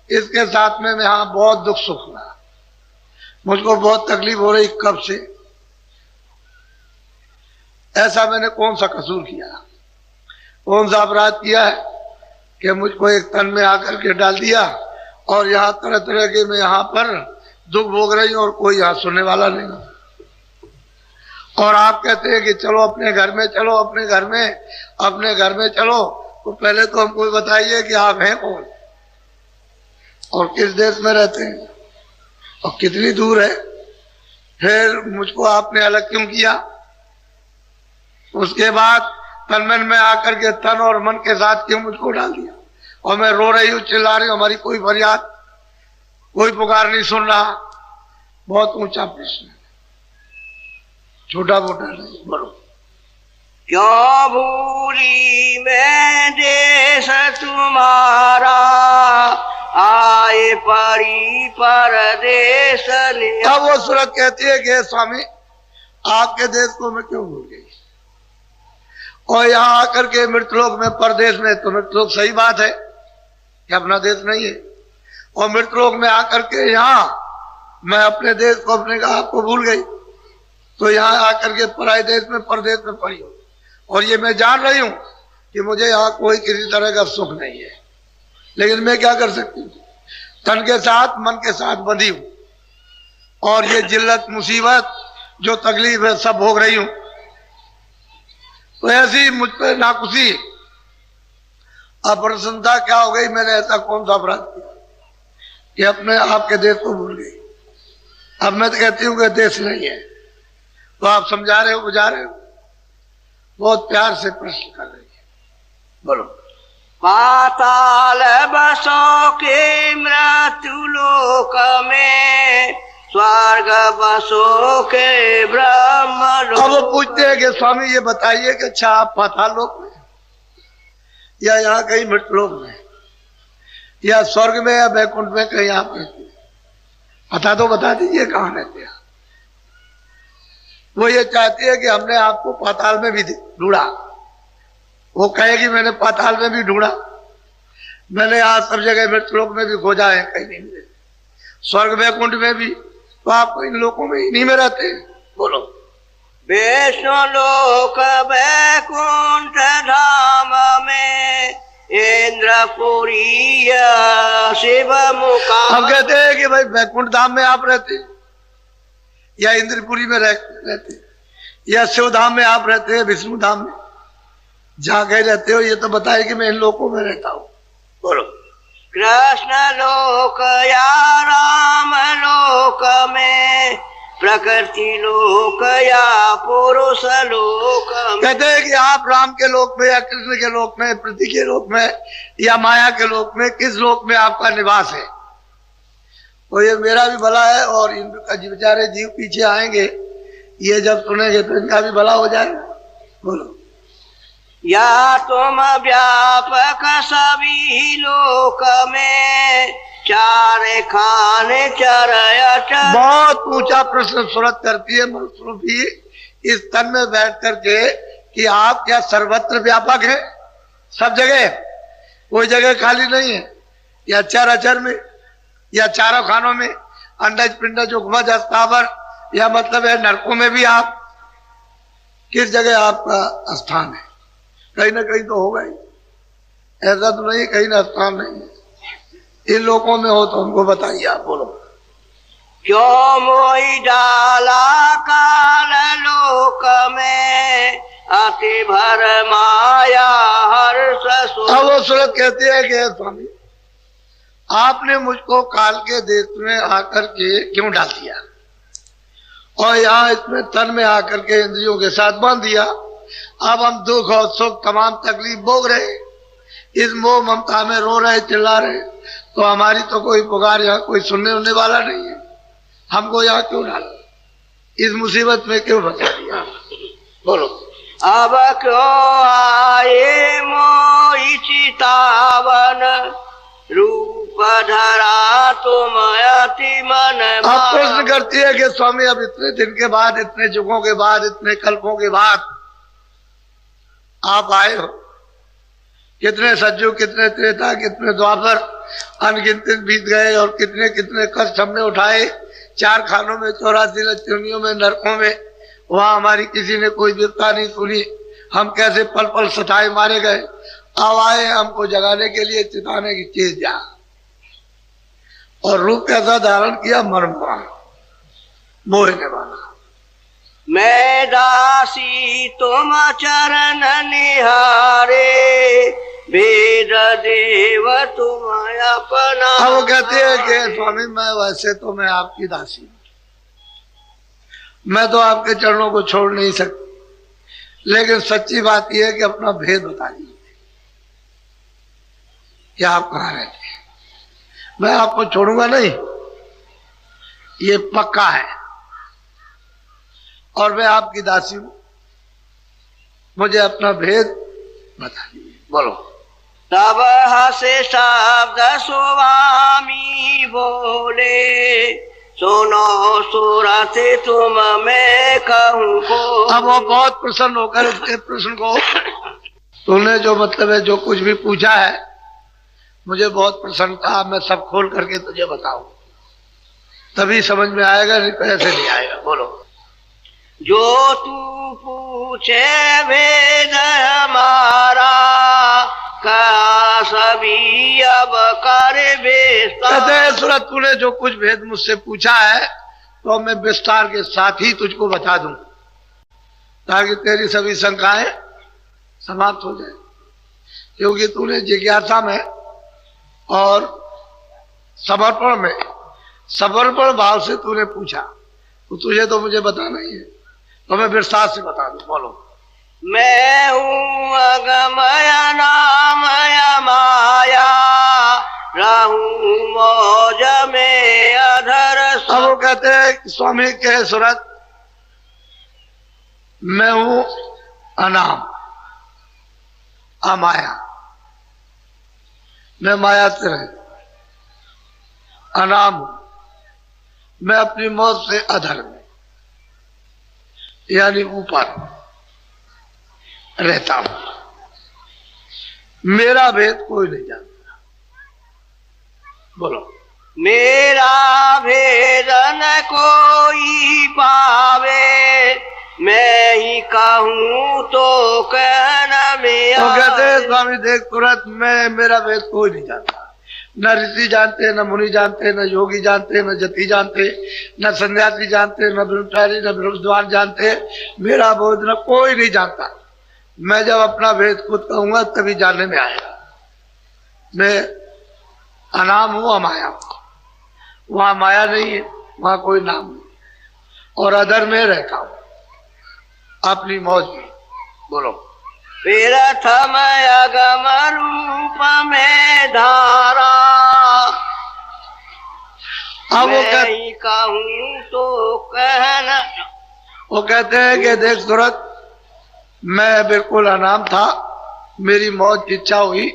इसके साथ में मैं यहाँ बहुत दुख सुख रहा, मुझको बहुत तकलीफ हो रही कब से। ऐसा मैंने कौन सा कसूर किया, कौन सा अपराध किया है कि मुझको एक तन में आकर के डाल दिया और यहाँ तरह तरह के मैं यहाँ पर दुख भोग रही हूँ और कोई यहाँ सुनने वाला नहीं। और आप कहते हैं कि चलो अपने घर में, चलो अपने घर में, अपने घर में चलो। तो पहले तो हमको बताइए कि आप हैं कौन और किस देश में रहते हैं और कितनी दूर है, फिर मुझको आपने अलग क्यों किया। उसके बाद तन मन में आकर के तन और मन के साथ क्यों मुझको डाल दिया और मैं रो रही हूँ, चिल्ला रही हूँ, हमारी कोई फरियाद, कोई पुकार नहीं सुन रहा। बहुत ऊंचा प्रश्न है, छोटा मोटा नहीं। बोलो। क्यों भूली मैं देश तुम्हारा, आए पड़ी परदेश। अब वो सूरत कहती है कि स्वामी आपके देश को मैं क्यों भूल गई, और यहाँ आकर के मृतलोक में, परदेश में, तो मृतलोक सही बात है कि अपना देश नहीं है, और मृतलोक में आकर के यहाँ मैं अपने देश को, अपने आपको भूल गई, तो यहाँ आकर के पराये देश में, परदेश में पड़ी हो। और ये मैं जान रही हूँ कि मुझे यहाँ कोई किसी तरह का सुख नहीं है, लेकिन मैं क्या कर सकती हूँ, तन के साथ मन के साथ बंधी हूं, और ये जिल्लत मुसीबत जो तकलीफ है सब भोग रही हूं। तो ऐसी मुझ पर नाखुशी अप्रसन्नता क्या हो गई, मैंने ऐसा कौन सा अपराध किया कि अपने आपके देश को भूल गई। अब मैं तो कहती हूँ कि देश नहीं है, तो आप समझा रहे हो बुझा रहे हो, बहुत प्यार से प्रश्न कर रही है, बोलो। पाताल बसो के मृत्यु लोक में, स्वर्ग बसो के ब्रह्म लोक। अब वो पूछते हैं कि स्वामी ये बताइए कि अच्छा आप पाताल लोक में या यहाँ कहीं मृत्यु लोक में या स्वर्ग में या बैकुंठ में कहीं आप रहते हैं, पता तो बता दीजिए कहाँ रहते हैं। वो ये चाहती है कि हमने आपको पाताल में भी ढूंढा, वो कहेगी मैंने पाताल में भी ढूंढा, मैंने आज सब जगह मृत्यु लोक में भी खोजा है, कहीं नहीं मिले, स्वर्ग बैकुंठ में भी, तो आप इन लोकों में इन्हीं में रहते हैं, बोलो। विष्णु लोक बैकुंठ धाम में, इंद्रपुरी शिव मुका। हम कहते हैं कि भाई बैकुंठ धाम में आप रहते हैं या इंद्रपुरी में रहते हैं या शिव धाम में आप रहते हैं, विष्णु धाम में, जहां कहीं रहते हो ये तो बताए कि मैं इन लोकों में रहता हूं, बोलो। कृष्ण लोक या राम लोक में, प्रकृति लोक या पुरुष लोक में। कहते हैं कि आप राम के लोक में या कृष्ण के लोक में, प्रति के लोक में या माया के लोक में, किस लोक में आपका निवास है। तो ये मेरा भी भला है और इनका बेचारे जीव पीछे आएंगे, ये जब सुनेंगे तो इनका भी भला हो जाएगा, बोलो। या तुम व्यापक सभी लोक में, चार खाने चरयट। बहुत ऊंचा प्रश्न सूरत करती है मनुष्य भी इस तन में बैठ करके कि आप क्या सर्वत्र व्यापक है, सब जगह, कोई जगह खाली नहीं है, या चर अचर में या चारों खानों में, अंडज पिंडज उगमज अस्तावर, या मतलब है नरकों में भी आप, किस जगह आपका स्थान है। कहीं ना कहीं तो होगा ही, ऐसा तो नहीं कहीं ना स्थान नहीं है। इन लोगों में हो तो हमको बताइए, आप बोलो। क्यों मोई डाला काल लोक में, अति भर माया हर्ष। अब वो सूरत कहती है कि स्वामी आपने मुझको काल के देश में आकर के क्यों डाल दिया और यहाँ इसमें तन में आकर के इंद्रियों के साथ बांध दिया। अब हम दुख और सुख तमाम तकलीफ भोग रहे, इस मोह ममता में रो रहे, चिल्ला रहे, तो हमारी तो कोई पुकार यहाँ कोई सुनने उनने वाला नहीं है, हमको यहाँ क्यों डाला, इस मुसीबत में क्यों फंसा दिया, बोलो। अब क्यों आए मोहि चितावन, रूप धरा तुम अति मन। अब प्रश्न करती है कि स्वामी अब इतने दिन के बाद, इतने युगों के बाद, इतने कल्पों के बाद आप आए हो, कितने सज्जु, कितने त्रेता, कितने द्वापर, अनगिनत बीत गए और कितने कितने कष्ट हमने उठाए, चार खानों में, 84 लचुनियों में, नरकों में, वहां हमारी किसी ने कोई वीरता नहीं सुनी, हम कैसे पल पल सताए मारे गए। अब आए हमको जगाने के लिए, चिताने की चीज जा, और रूप कैसा धारण किया, मर्मवान, मोहने वाला। मैं दासी तुम चरण निहारे, वेद देव तुम अपना। अब वो कहते हैं कि स्वामी मैं वैसे तो मैं आपकी दासी, मैं तो आपके चरणों को छोड़ नहीं सकती, लेकिन सच्ची बात यह है कि अपना भेद बता दीजिए कि आप कहाँ रहते हैं। मैं आपको छोड़ूंगा नहीं, ये पक्का है, और मैं आपकी दासी हूं, मुझे अपना भेद बता दीजिए, बोलो। तब हसे शब्द स्वामी बोले, सुनो सूरत तुम मैं कहूँ को। अब वो बहुत प्रसन्न होकर उसके प्रश्न को, तूने जो मतलब है जो कुछ भी पूछा है मुझे बहुत प्रसन्नता, मैं सब खोल करके तुझे बताऊं, तभी समझ में आएगा, नहीं तो ऐसे नहीं आएगा, बोलो। जो तू पूछे वेद हमारा, कहा सभी अब कर विस्तार। कहते हैं सूरत तूने जो कुछ भेद मुझसे पूछा है तो मैं विस्तार के साथ ही तुझको बता दूं ताकि तेरी सभी शंकाएं समाप्त हो जाए, क्योंकि तूने जिज्ञासा में और समर्पण भाव से तूने पूछा तो तुझे तो मुझे बताना ही है, तो मैं विस्तार से बता दूं। बोलो। मैं हूँ अगमय नामय माया, रहूं मौज में अधर। अब वो कहते हैं स्वामी के सूरत मैं हूं अनाम अमाया, मैं माया से रह अनाम हूं, मैं अपनी मौत से अधर में यानी ऊपर रहता हूं, मेरा भेद कोई नहीं जानता। बोलो। मेरा भेद न कोई पावे, मैं ही कहूँ तो कहना में तो कहते हैं स्वामी देख तुरंत मैं मेरा भेद कोई नहीं जानता, न ऋषि जानते, न मुनि जानते, न योगी जानते, न जति जानते, न सन्यासी जानते, न ब्रह्मचारी, न ब्रह्मद्वार जानते, मेरा बोध न कोई नहीं जानता। मैं जब अपना भेद खुद कहूंगा तभी जानने में आएगा। मैं अनाम हूं अमाया हूं, वहां माया नहीं है, वहां कोई नाम नहीं, और अधर में रहता हूं अपनी मौज में। बोलो। प्रथम अगम रूप में धारा, अब वो कहूँ तो कहना। वो कहते हैं कि देख सूरत मैं बिल्कुल अनाम था, मेरी मौत की इच्छा हुई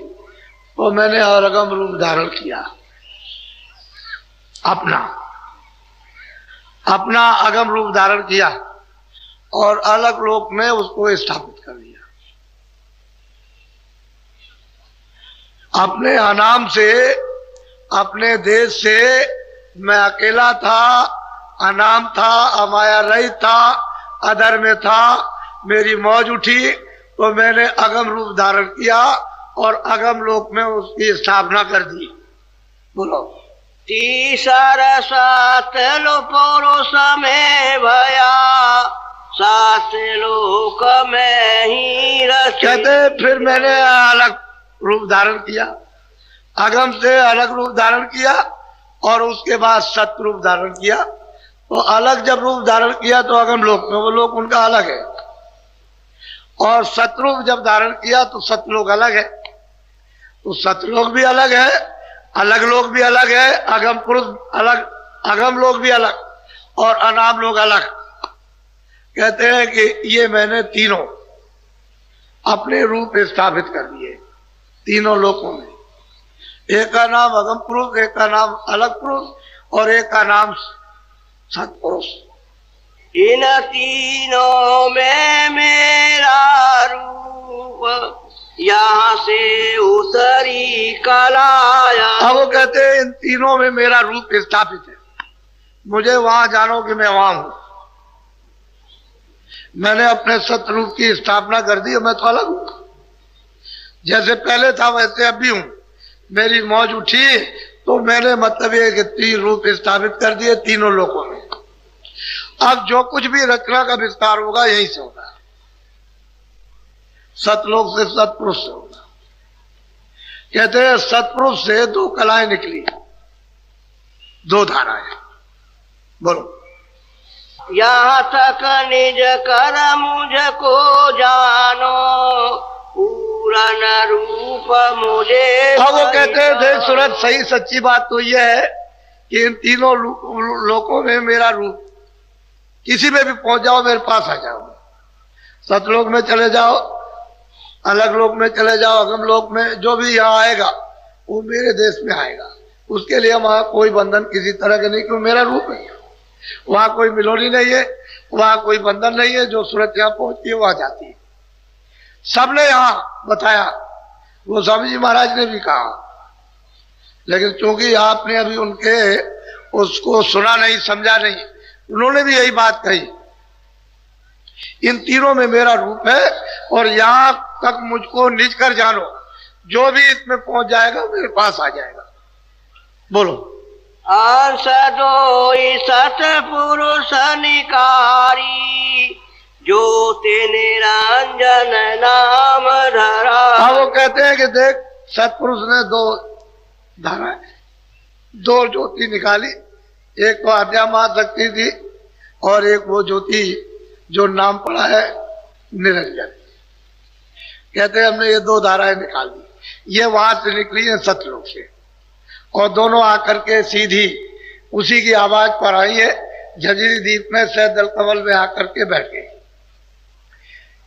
तो मैंने अगम रूप धारण किया, अपना अगम रूप धारण किया और अलग लोक में उसको स्थापित कर दिया। अपने अनाम से, अपने देश से मैं अकेला था, अनाम था, अमाया रहित था, अधर में था, मेरी मौज उठी तो मैंने अगम रूप धारण किया और अगम लोक में उसकी स्थापना कर दी। बोलो। तीसर सात लो पुरुष में भया, सात लोक में ही रच। कहते फिर मैंने अलग रूप धारण किया, अगम से अलग रूप धारण किया और उसके बाद सत रूप धारण किया। तो अलग जब रूप धारण किया तो अगम लोक में वो लोक उनका अलग है, और सतरूप जब धारण किया तो सतलोक अलग है। तो सतलोक भी अलग है, अलग लोक भी अलग है, अगम पुरुष अलग, अगम लोक भी अलग और अनाम लोक अलग। कहते हैं कि ये मैंने तीनों अपने रूप स्थापित कर दिए तीनों लोकों में। एक का नाम अगम पुरुष, एक का नाम अलग पुरुष और एक का नाम सतपुरुष। इन तीनों में मेरा रूप, यहाँ से उतरी कलाया। अब वो कहते हैं इन तीनों में मेरा रूप स्थापित है, मुझे वहां जानो कि मैं वहां हूं। मैंने अपने सतरूप की स्थापना कर दी, मैं तो अलग हूं, जैसे पहले था वैसे अभी हूं। मेरी मौज उठी तो मैंने मतलब ये कि तीन रूप स्थापित कर दिए तीनों लोकों में। अब जो कुछ भी रचना का विस्तार होगा यहीं से होगा, सतलोक से सतपुरुष से होगा। कहते हैं सतपुरुष से दो कलाएं निकली, दो धाराएं। बोलो। यहाँ तक निज कर मुझको जानो, पूरन रूप मुझे। अब वो कहते थे सूरत सही सच्ची बात तो यह है कि इन तीनों लोकों में मेरा रूप, किसी में भी पहुंच जाओ मेरे पास आ जाओ। सतलोक में चले जाओ, अलग लोक में चले जाओ, अगम लोक में, जो भी यहाँ आएगा वो मेरे देश में आएगा। उसके लिए वहां कोई बंधन किसी तरह का नहीं, क्यों मेरा रूप है। वहां कोई मिलोनी नहीं है, वहां कोई बंधन नहीं है। जो सूरत यहाँ पहुंचती है वहां जाती है। सबने यहाँ बताया, वो स्वामी जी महाराज ने भी कहा, लेकिन चूंकि आपने अभी उनके उसको सुना नहीं, समझा नहीं, उन्होंने भी यही बात कही। इन तीनों में मेरा रूप है और यहां तक मुझको निज कर जानो, जो भी इसमें पहुंच जाएगा मेरे पास आ जाएगा। बोलो। अंश दोई सतपुरुष निकारी, ज्योति निरंजन नाम धरा। हाँ, वो कहते हैं कि देख सतपुरुष ने दो धाराएं, दो ज्योति निकाली, एक तो आद्या महाशक्ति थी और एक वो ज्योति जो नाम पड़ा है निरंजन। कहते हैं हमने ये दो धाराएं निकाल दी, ये वहां से निकली है सतलोक से, और दोनों आकर के सीधी उसी की आवाज पर आई है झंझरी द्वीप में सैदल कमल में आकर के बैठ गई।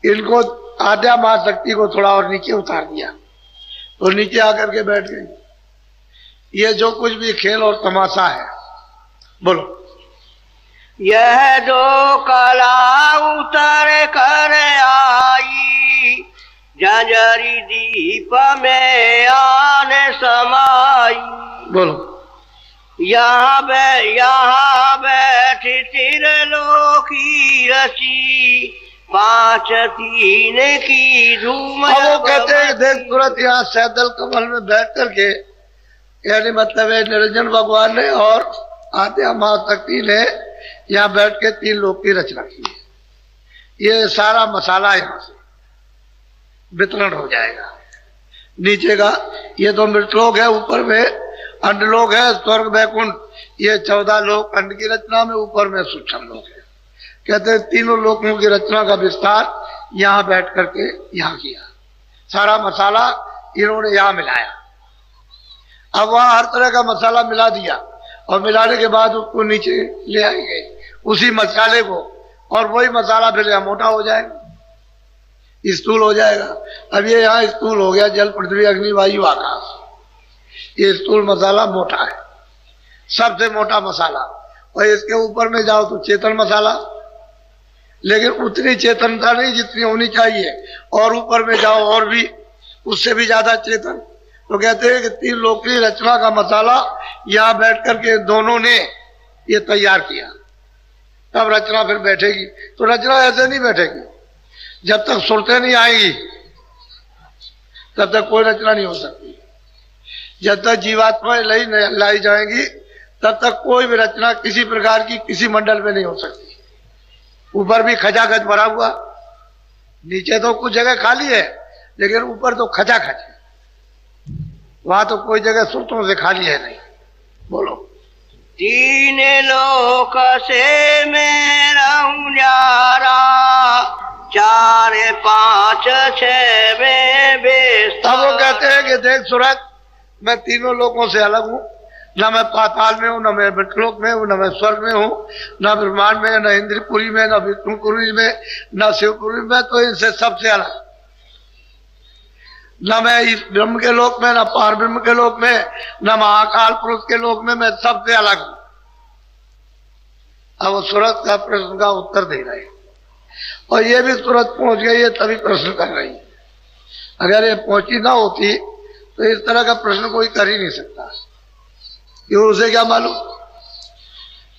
इनको आद्या महाशक्ति को थोड़ा और नीचे उतार दिया तो नीचे आकर के बैठ गई। ये जो कुछ भी खेल और तमाशा है, बोलो। यह जो कला उतर कर आई, झंझरी दीप में आने समाई। बोलो। यहाँ बैठी त्रिलोकी रची, पांच तीन की धूम। वो कहते हैं देख तुरंत यहाँ सैदल कमल में बैठ करके, यानी मतलब है निरंजन भगवान ने और आद्या महाशक्ति ने यहाँ बैठ के तीन लोक की रचना की है। ये सारा मसाला यहाँ से वितरण हो जाएगा। नीचे का ये तो मृतलोक है, ऊपर में अंडलोक है, स्वर्ग वैकुंठ, ये 14 लोक अंड की रचना में, ऊपर में सूक्ष्म लोक है। कहते हैं तीनों लोकों की रचना का विस्तार यहाँ बैठ करके यहाँ किया। सारा मसाला इन्होंने यहाँ मिलाया। अब वहां हर तरह का मसाला मिला दिया और मिलाने के बाद उसको नीचे ले आएंगे उसी मसाले को, और वही मसाला फिर यहाँ मोटा हो जाएगा, स्थूल हो जाएगा। अब ये यहाँ स्थूल हो गया, जल पृथ्वी अग्नि वायु आकाश, ये स्थूल मसाला मोटा है, सबसे मोटा मसाला। और इसके ऊपर में जाओ तो चेतन मसाला, लेकिन उतनी चेतनता नहीं जितनी होनी चाहिए, और ऊपर में जाओ और भी उससे भी ज्यादा चेतन। तो कहते हैं कि तीन लोक की रचना का मसाला यहाँ बैठ करके दोनों ने ये तैयार किया, तब रचना फिर बैठेगी। तो रचना ऐसे नहीं बैठेगी, जब तक सुरतें नहीं आएगी तब तक कोई रचना नहीं हो सकती। जब तक जीवात्माएं लाई जाएंगी तब तक कोई भी रचना किसी प्रकार की किसी मंडल में नहीं हो सकती। ऊपर भी खचाखच भरा हुआ, नीचे तो कुछ जगह खाली है, लेकिन ऊपर तो खचाखच है, वहां तो कोई जगह सुरतों से खाली है नहीं। बोलो। तीन लोक से मेरा न्यारा, चार पांच छह में बेस्ता। तब वो कहते हैं कि देख सूरत, मैं तीनों लोकों से अलग हूँ, न मैं पाताल में हूँ, न मैं मृतलोक में हूँ, न मैं स्वर्ग में हूँ, न ब्रह्मांड में, न इंद्रपुरी में, न विष्णुपुरी में, न शिवपुरी में, तो इनसे सबसे अलग। न मैं इस ब्रह्म के लोक में, न पार ब्रह्म के लोक में, न महाकाल पुरुष के लोक में, मैं सबसे अलग हूँ। अब वो सूरत का प्रश्न का उत्तर दे रहे हैं, और ये भी सूरत पहुंच गई है तभी प्रश्न कर रही है। अगर ये पहुंची ना होती तो इस तरह का प्रश्न कोई कर ही नहीं सकता, क्यों, उसे क्या मालूम।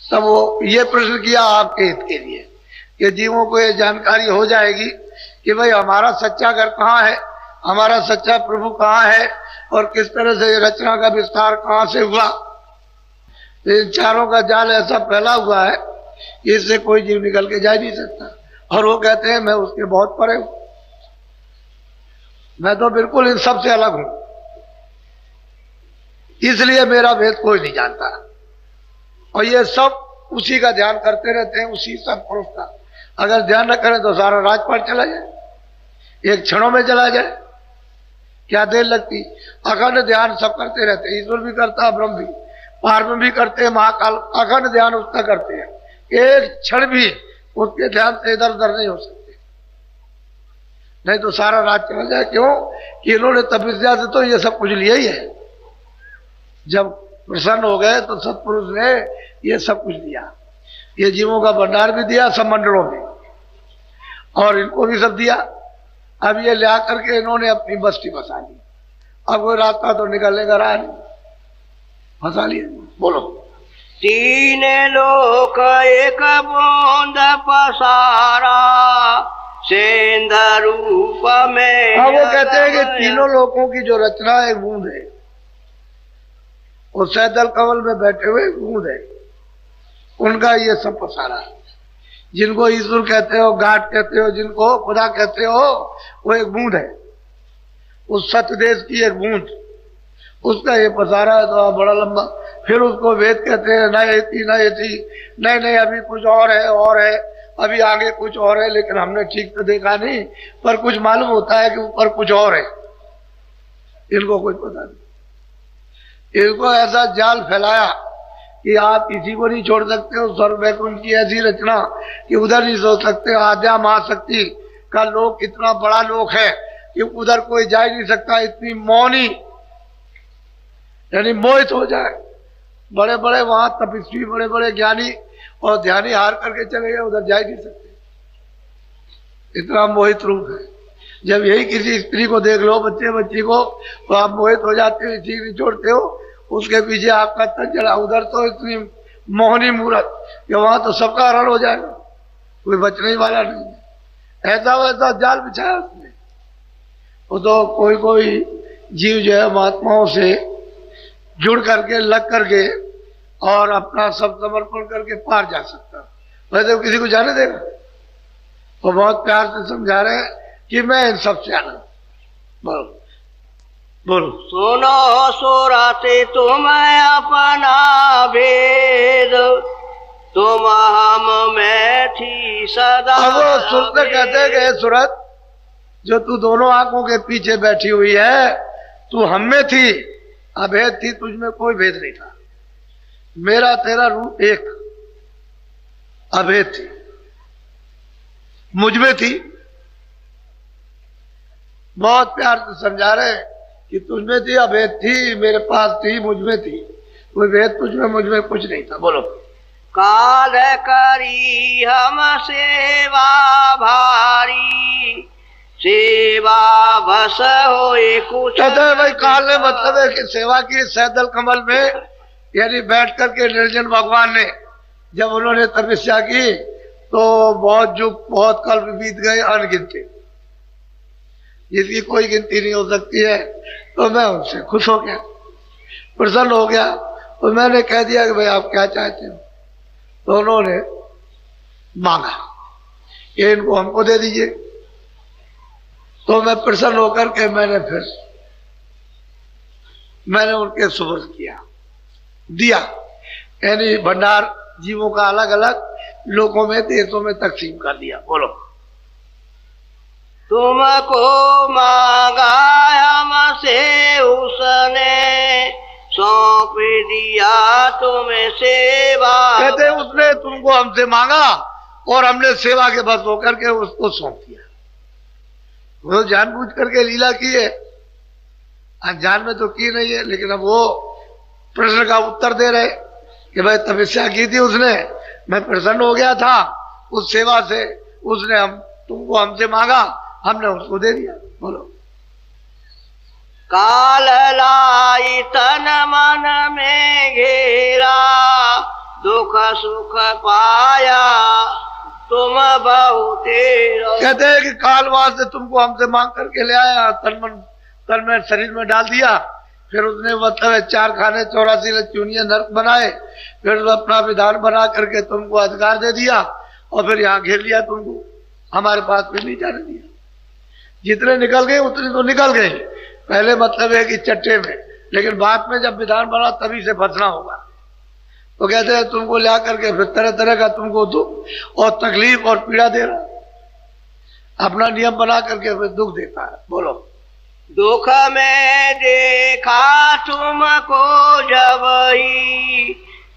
तब वो ये प्रश्न किया आपके हित के लिए कि जीवों को ये जानकारी हो जाएगी कि भाई हमारा सच्चा घर कहाँ है, हमारा सच्चा प्रभु कहाँ है, और किस तरह से रचना का विस्तार कहाँ से हुआ। इन चारों का जाल ऐसा फैला हुआ है कि इससे कोई जीव निकल के जा नहीं सकता। और वो कहते हैं मैं उसके बहुत परे हूं, मैं तो बिल्कुल इन सब से अलग हूं, इसलिए मेरा वेद कोई नहीं जानता। और ये सब उसी का ध्यान करते रहते हैं, उसी सब पुरुष का। अगर ध्यान न करें तो सारा राजपाट चला जाए, एक क्षणों में चला जाए, क्या देर लगती। अखंड ध्यान सब करते रहते हैं, ईश्वर भी करता है, ब्रह्म भी, पार्व भी करते हैं, महाकाल, अखंड ध्यान उसका करते हैं। एक क्षण भी उसके ध्यान से इधर उधर नहीं हो सकते, नहीं तो सारा राज चला जाए। क्यों कि इन्होंने तपस्या से तो ये सब कुछ लिया ही है। जब प्रसन्न हो गए तो सत्पुरुष ने ये सब कुछ दिया, ये जीवों का भंडार भी दिया सब मंडलों में, और इनको भी सब दिया। अब ये ला करके इन्होंने अपनी बस्ती बसा ली, अब कोई रास्ता तो निकलने का रहा नहीं, फंसा लिया। बोलो। तीन लोक एक बूंद पसारा, सेंध रूप में। हाँ, वो कहते हैं कि तीनों लोगों की जो रचना है बूंद है, वो सैदल कमल में बैठे हुए बूंद है, उनका ये सब पसारा है। जिनको ईश्वर कहते हो, गाड कहते हो, जिनको खुदा कहते हो, वो एक बूंद है, उस सतदेश की एक बूंद, उसका ये पसारा है तो बड़ा लंबा। फिर उसको वेद कहते हैं, न ये थी न ये थी, नहीं अभी कुछ और है, अभी आगे कुछ और है, लेकिन हमने ठीक तो देखा नहीं, पर कुछ मालूम होता है कि ऊपर कुछ और है, इनको कुछ पता नहीं। इनको ऐसा जाल फैलाया कि आप किसी को नहीं छोड़ सकते हो। स्वर्ग वैकुंठ की ऐसी रचना कि उधर नहीं सोच सकते। आद्या महाशक्ति का लोक इतना बड़ा लोक है कि उधर कोई जा ही नहीं सकता, इतनी मौनी, यानी मोहित हो जाए। बड़े बड़े वहां तपस्वी, बड़े बड़े ज्ञानी और ध्यानी हार करके चले गए, उधर जा ही नहीं सकते, इतना मोहित रूप है। जब यही किसी स्त्री को देख लो, बच्ची को, तो आप मोहित हो जाते हो, ठीक नहीं छोड़ते हो, उसके पीछे आपका तन चला। उधर तो इतनी मोहनी मूर्त कि वहां तो सबका हरण हो जाएगा, कोई बचने वाला नहीं है। ऐसा वैसा जाल बिछाया उसने। वो तो कोई जीव जो है महात्माओं से जुड़ करके, लग करके और अपना सब समर्पण करके पार जा सकता, वैसे वो किसी को जाने देगा। वो बहुत प्यार से समझा रहे हैं कि मैं इन सबसे आनंद। बोलो सुनो सुरते तुम अपना भेद, तुम हम में थी सदा। अब वो सुरत कहते हैं कि सूरत, जो तू दोनों आंखों के पीछे बैठी हुई है, तू हम में थी, अभेद थी, तुझमें कोई भेद नहीं था। मेरा तेरा रूप एक, अभेद थी, मुझमें थी। बहुत प्यार से समझा रहे कि तुझमें थी, अभेद थी, मेरे पास थी, मुझमें थी, कोई भेद तुझमें मुझमें कुछ नहीं था। बोलो काल करी हम सेवा भारी, सेवा बस होए कुछ। कहते हैं भाई काल ने मतलब है कि सेवा की सैदल कमल में, यानी बैठ करके निर्जन भगवान ने जब उन्होंने तपस्या की तो बहुत युग, बहुत कल्प बीत गए, अनगिनती, जिसकी कोई गिनती नहीं हो सकती है। तो मैं उनसे खुश हो गया, प्रसन्न हो गया, तो मैंने कह दिया कि भाई आप क्या चाहते हो। तो उन्होंने मांगा ये इनको हमको दे दीजिए। तो मैं प्रसन्न होकर के मैंने उनके सुपुर्द किया, दिया, यानी भंडार जीवों का अलग अलग लोगों में, देशों में तकसीम कर दिया। बोलो तुमको मांगा हमसे उसने, सौंप दिया तुम्हें सेवा। कहते उसने तुमको हमसे मांगा और हमने सेवा के बस होकर के उसको सौंप दिया। वो जानबूझ करके लीला की है, अनजान में तो की नहीं है, लेकिन अब वो प्रश्न का उत्तर दे रहे कि भाई तपस्या की थी उसने, मैं प्रसन्न हो गया था उस सेवा से, उसने तुमको हमसे मांगा, हमने उसको दे दिया। बोलो काल लाई तन मन में घेरा, दुख सुख पाया तुम बहुत। कहते हैं कि काल वहां से तुमको हमसे मांग करके ले आया, तन में शरीर में डाल दिया, फिर उसने मतलब 4 खाने 84 चूनिया नर्क बनाए, फिर अपना विधान बना करके तुमको अधिकार दे दिया और फिर यहाँ घेर लिया तुमको, हमारे पास भी नहीं जाने दिया। जितने निकल गए उतने तो निकल गए, पहले मतलब है कि चट्टे में, लेकिन बाद में जब विधान बना तभी से फंसना होगा। तो कहते हैं तुमको ला करके फिर तरह तरह का तुमको दुख और तकलीफ और पीड़ा दे रहा, अपना नियम बना करके फिर दुख देता है। बोलो दुख में देखा तुमको जब ही,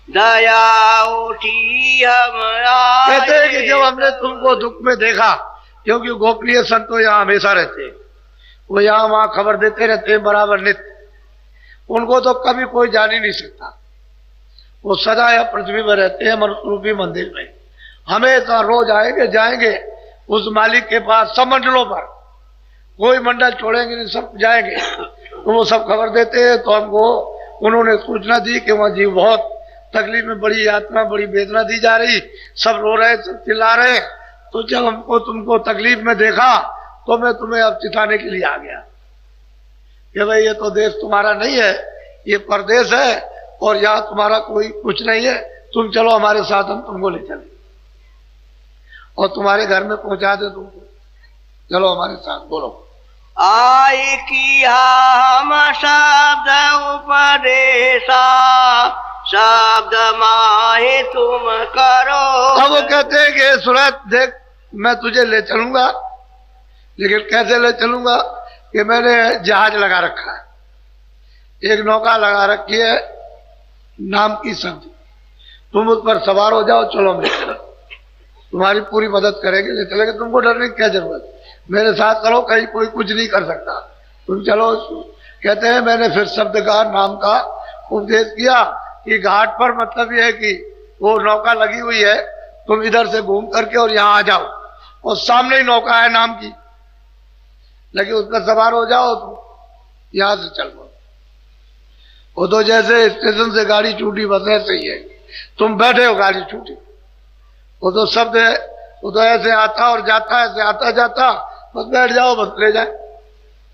दया उठी हम आए। कहते हैं कि जब हमने तुमको दुख में देखा, क्योंकि गोपनीय संत तो यहाँ हमेशा रहते, वो यहाँ वहां खबर देते रहते बराबर नित्य, उनको तो कभी कोई जान ही नहीं सकता। वो सदा यहाँ पृथ्वी में रहते हैं, मनुष्य रूपी मंदिर में, हमेशा रोज आएंगे जाएंगे उस मालिक के पास। सब मंडलों पर कोई मंडल छोड़ेंगे नहीं, सब जाएंगे, तो वो सब खबर देते हैं। तो हमको उन्होंने सूचना दी कि वहाँ जीव बहुत तकलीफ में, बड़ी यातना, बड़ी वेदना दी जा रही, सब रो रहे, सब चिल्ला रहे। तो जब हमको तुमको तकलीफ में देखा तो मैं तुम्हें अब चिताने के लिए आ गया कि भाई ये तो देश तुम्हारा नहीं है, ये परदेश है और यहाँ तुम्हारा कोई कुछ नहीं है, तुम चलो हमारे साथ, हम तुमको ले चले और तुम्हारे घर में पहुंचा दे तुमको, चलो हमारे साथ। बोलो। आई किया हम शब्द उपदेशा, शब्द माहे तुम करो। अब वो कहते हैं कि सूरत देख, मैं तुझे ले चलूंगा, लेकिन कैसे ले चलूंगा कि मैंने जहाज लगा रखा है, एक नौका लगा रखी है नाम की शब्द, तुम उस पर सवार हो जाओ, चलो हम ले चलो, तुम्हारी पूरी मदद करेंगे, ले चलेंगे, तुमको डरने की क्या जरूरत, मेरे साथ चलो, कहीं कोई कुछ नहीं कर सकता, तुम चलो। कहते हैं मैंने फिर शब्द का नाम का उपदेश किया कि घाट पर मतलब यह है कि वो नौका लगी हुई है, तुम इधर से घूम करके और यहाँ आ जाओ, और सामने ही नौका है नाम की लगी, उस पर सवार हो जाओ, तुम यहां से चल पड़ो। वो तो जैसे स्टेशन से गाड़ी छूटी बस ऐसे ही है, तुम बैठे हो गाड़ी छूटी, वो तो शब्द है, वो तो ऐसे आता और जाता, ऐसे आता जाता, बस बैठ जाओ, बस ले जाए,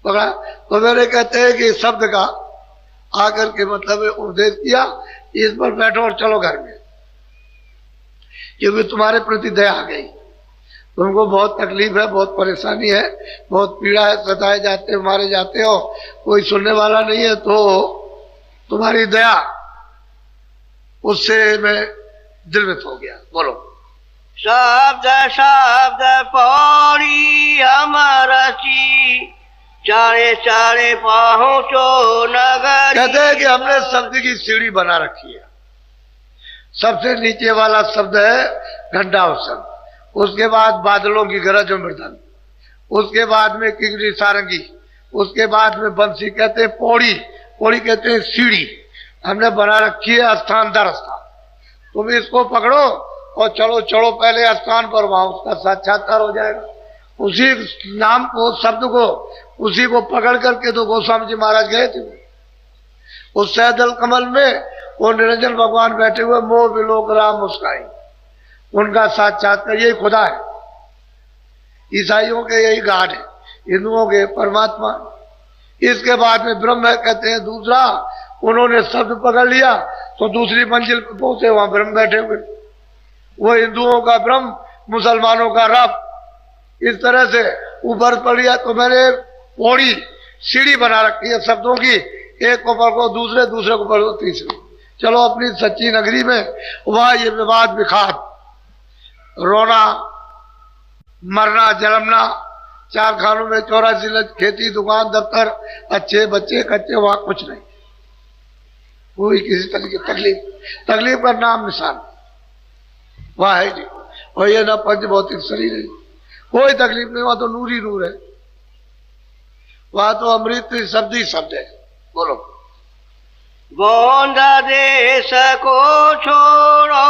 पकड़ा। तो मेरे कहते हैं कि शब्द का आकर के मतलब उपदेश किया, इस पर बैठो और चलो घर में, क्योंकि तुम्हारे प्रति दया आ गई, तुमको बहुत तकलीफ है, बहुत परेशानी है, बहुत पीड़ा है, सताए जाते हो, मारे जाते हो, कोई सुनने वाला नहीं है, तो तुम्हारी दया, उससे मैं दिलवित हो गया। बोलो। शब्द शब्द पौड़ी अमरची, चारे चारे पहुंचो नगर। कहते हैं कि हमने शब्द की सीढ़ी बना रखी है, सबसे नीचे वाला शब्द है घंटा शब्द, उसके बाद बादलों की गरज और मृदंग, उसके बाद में किंगरी सारंगी, उसके बाद में बंसी। कहते हैं पौड़ी, पौड़ी कहते हैं सीढ़ी, हमने बना रखी है स्थान दर स्थान, तुम इसको पकड़ो और चलो, चलो पहले स्थान पर, वहां उसका साक्षात्कार हो जाएगा। उसी नाम को, शब्द को, उसी को पकड़ करके तो गोस्वामी जी महाराज गए थे उस सैदल कमल में, वो निरंजन भगवान बैठे हुए, मोह विलोक राम मुस्काई, उनका साक्षात्कार, यही खुदा है। ईसाइयों के यही गॉड है, हिंदुओं के परमात्मा। इसके बाद में ब्रह्म है, कहते हैं दूसरा, उन्होंने शब्द पकड़ लिया तो दूसरी मंजिल पर पहुंचे, वहां ब्रह्म बैठे हुए, वो हिंदुओं का ब्रह्म, मुसलमानों का रब, इस तरह से ऊपर पड़। तो मैंने पौड़ी सीढ़ी बना रखी है शब्दों की, एक को पढ़ो दूसरे, दूसरे को पढ़ो तीसरे, चलो अपनी सच्ची नगरी में। वहां ये विवाद विखात, रोना मरना जलमना, चार खानों में 84 लक्ष, खेती दुकान दफ्तर, अच्छे बच्चे कच्चे, वहां कुछ नहीं, कोई किसी तरह की तकलीफ, तकलीफ का नाम निशान वहां है नहीं। और ये ना पंच भौतिक शरीर है, कोई तकलीफ नहीं, वहां तो नूर ही नूर है, वहां तो अमृत शब्द ही शब्द है। बोलो। गोंद देश को छोड़ो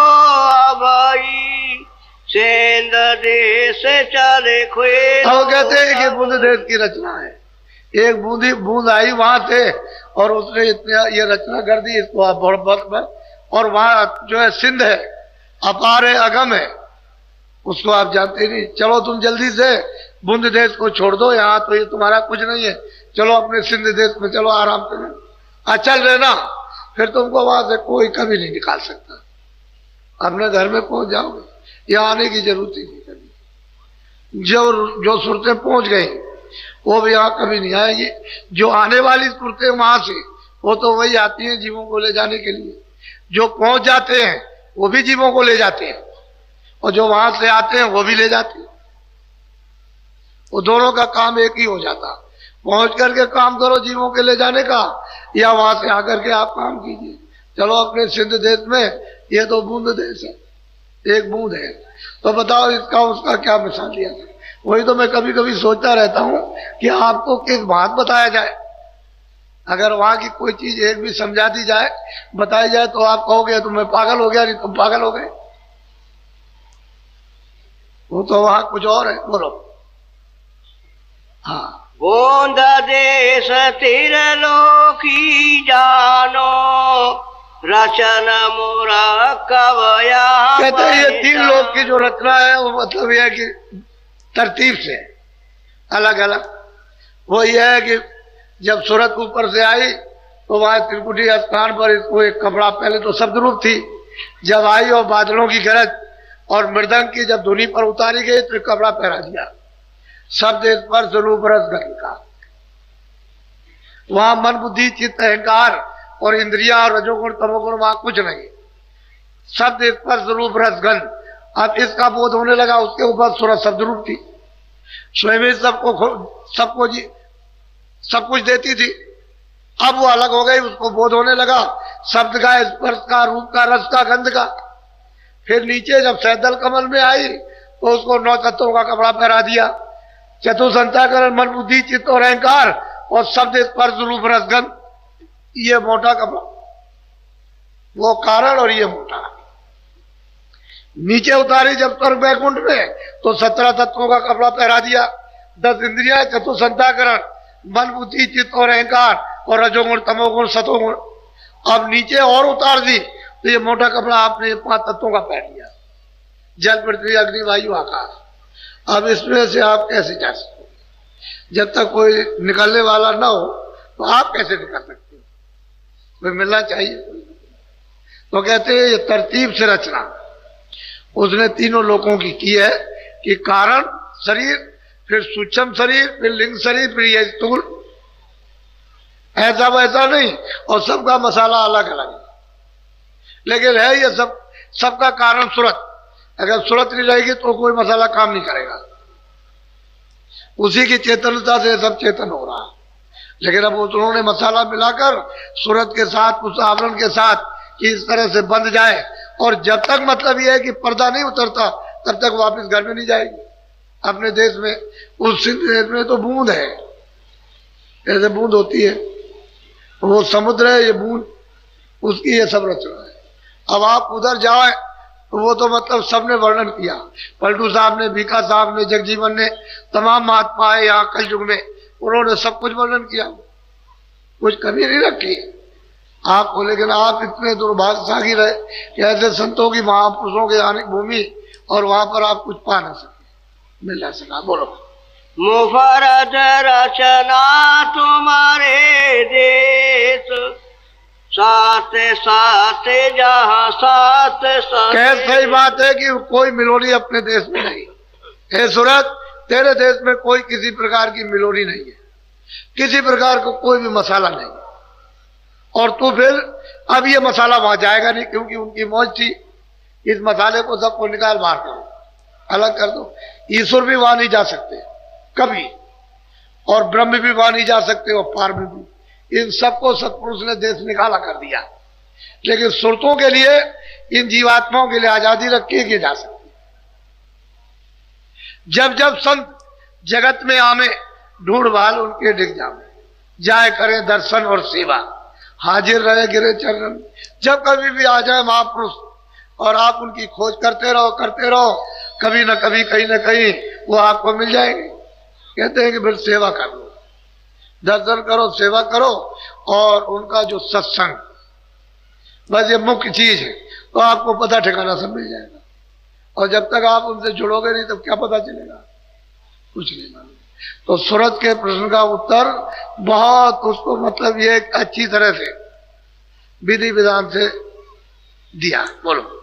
अबई, सेंद देश चले खुए। अब कहते हैं कि बूंद देश की रचना है, एक बूंदी बूंद आई वहां से और उसने इतना ये रचना कर दी, इसको आप बहुत, और वहां जो है सिंध है, अपार है, अगम है, उसको आप जानते नहीं। चलो तुम जल्दी से बूंद देश को छोड़ दो, यहाँ तो ये तुम्हारा कुछ नहीं है, चलो अपने सिंध देश में चलो, आराम से अचल रहना, फिर तुमको वहां से कोई कभी नहीं निकाल सकता, अपने घर में पहुंच जाओगे, यहाँ आने की जरूरत ही नहीं कभी। जो सूरतें पहुंच गई वो भी यहाँ कभी नहीं आएगी, जो आने वाली सूरतें वहां से, वो तो वही आती हैं जीवों को ले जाने के लिए, जो पहुंच जाते हैं वो भी जीवों को ले जाते हैं, और जो वहां से आते हैं वो भी ले जाते हैं, वो दोनों का काम एक ही हो जाता। पहुंच करके काम करो जीवों के ले जाने का, या वहां से आकर के आप काम कीजिए। चलो अपने सिंध देश में, ये तो बूंद देश है, एक बूंद है, तो बताओ इसका उसका क्या मिसाल दिया था। वही तो मैं कभी कभी सोचता रहता हूं कि आपको किस बात बताया जाए, अगर वहां की कोई चीज एक भी समझा दी जाए, बताई जाए, तो आप कहोगे तो मैं पागल हो गया, नहीं तुम पागल हो गए, वो तो वहां कुछ और है। बोलो। हाँ। गोंद देश तिरलोकी जानो, रचन मोरा कवया। कहते हैं ये 3 लोक की जो रचना है वो मतलब यह है कि तरतीब से अलग अलग। वो यह है कि जब सूरत ऊपर से आई तो वहां त्रिकुटी स्थान पर इसको एक कपड़ा, पहले तो शब्द रूप थी, जब आई और बादलों की गरज और मृदंग की जब धुनी पर उतारी गई तो कपड़ा पहरा दिया। शब्द स्पर्श रूप रस गंध का, वहां मन बुद्धि चित्त अहंकार और इंद्रिया और रजोगुण तमोगुण वहां कुछ नहीं। शब्द स्पर्श रूप रस गंध, अब इसका बोध होने लगा। उसके ऊपर सूरत शब्द रूप थी, स्वयं सबको सब कुछ देती थी। अब वो अलग हो गई, उसको बोध होने लगा शब्द का, स्पर्श का, रूप का, रस का, गंध का। फिर नीचे जब सैदल कमल में आई तो उसको 9 तत्वों का कपड़ा पहरा दिया। चतुसंताकरण मन बुद्धि चित्त और अहंकार और शब्द स्पर्श रूप रस गंध, ये मोटा कपड़ा, वो कारण और ये मोटा। नीचे उतारी जब स्वर्ग वैकुंठ में तो 17 तत्वों का कपड़ा पहरा दिया। 10 इंद्रिया, चतुसंताकरण, मन बुद्धि चित्त और अहंकार और रजोगुण तमोगुण सतोगुण। अब नीचे और उतार दी तो ये मोटा कपड़ा आपने 5 तत्वों का पहन लिया, जल पृथ्वी अग्नि वायु आकाश। अब इसमें से आप कैसे जा सकते? जब तक कोई निकलने वाला ना हो तो आप कैसे निकल सकते हो? कोई मिलना चाहिए। तो कहते हैं ये तरतीब से रचना उसने तीनों लोगों की है कि कारण शरीर, फिर सूक्ष्म शरीर, फिर लिंग शरीर, फिर ये स्थूल। ऐसा वैसा नहीं, और सबका मसाला अलग अलग है, लेकिन है ये सबका कारण सूरत। अगर सूरत नहीं रहेगी तो कोई मसाला काम नहीं करेगा। उसी की चेतनता से सब चेतन हो रहा है। लेकिन अब उन्होंने मसाला मिलाकर सूरत के साथ, उस आवरण के साथ कि इस तरह से बंध जाए, और जब तक मतलब यह है कि पर्दा नहीं उतरता तब तक वापस घर में नहीं जाएगी। अपने देश में, उस देश में तो बूंद है, ऐसे बूंद होती है, वो समुद्र है, ये बूंद, उसकी ये सब रचना है। अब आप उधर जाए तो वो तो मतलब सबने वर्णन किया, पलटू साहब ने, बीका साहब ने, जगजीवन ने, तमाम महात्मा है यहाँ कलयुग में, उन्होंने सब कुछ वर्णन किया, कुछ कमी नहीं रखी आपको। लेकिन आप इतने दुर्भाग्यशाली रहे कि ऐसे संतों की, महापुरुषों के आने की भूमि, और वहां पर आप कुछ पा न सके, मिल ना सका। बोलो। मुफरद रचना तुम्हारे देश, साथ साथ जहाँ साथ साथ। सही बात है कि कोई मिलोनी अपने देश में नहीं है। सूरत, तेरे देश में कोई किसी प्रकार की मिलोनी नहीं है, किसी प्रकार का कोई भी मसाला नहीं। और तू फिर अब ये मसाला वहां जाएगा नहीं, क्योंकि उनकी मौज थी इस मसाले को सबको निकाल बाहर करो, अलग कर दो। ईश्वर भी वहां नहीं जा सकते कभी, और ब्रह्म भी वहां नहीं जा सकते, और पार में भी। इन सबको सतपुरुष ने देश निकाला कर दिया। लेकिन सुरतों के लिए, इन जीवात्माओं के लिए आजादी रखी कि जा सकती। जब जब संत जगत में आमे, ढूंढ भाल उनके डिग जामे, जाए करें दर्शन और सेवा, हाजिर रहे गिरे चरण। जब कभी भी आ जाए महापुरुष और आप उनकी खोज करते रहो, कभी न कभी, कहीं न कहीं वो आपको मिल जाएंगे। कहते हैं कि फिर सेवा कर लो, दर्शन करो, सेवा करो, और उनका जो सत्संग, बस ये मुख्य चीज है, तो आपको पता ठिकाना सब मिल जाएगा। और जब तक आप उनसे जुड़ोगे नहीं तब क्या पता चलेगा? कुछ नहीं मालूम। तो सूरत के प्रश्न का उत्तर बहुत, उसको मतलब ये अच्छी तरह से विधि विधान से दिया। बोलो।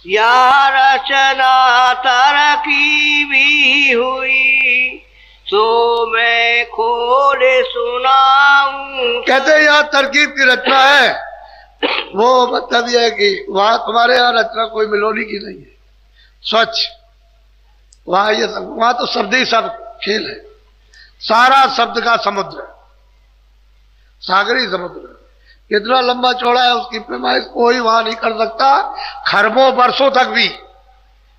या रचना तरकी भी हुई, सो मैं खोले सुनाऊं। कहते हैं यहाँ तरकीब की रचना है, वो मतलब यह है कि वहां तुम्हारे यहाँ रचना कोई मिलोनी की नहीं है, स्वच्छ। वहां ये सब, वहां तो शब्द ही सब खेल है, सारा शब्द का समुद्र, सागरी समुद्र। कितना लंबा चौड़ा है उसकी पैमाइश कोई वहां नहीं कर सकता। खरबों वर्षों तक भी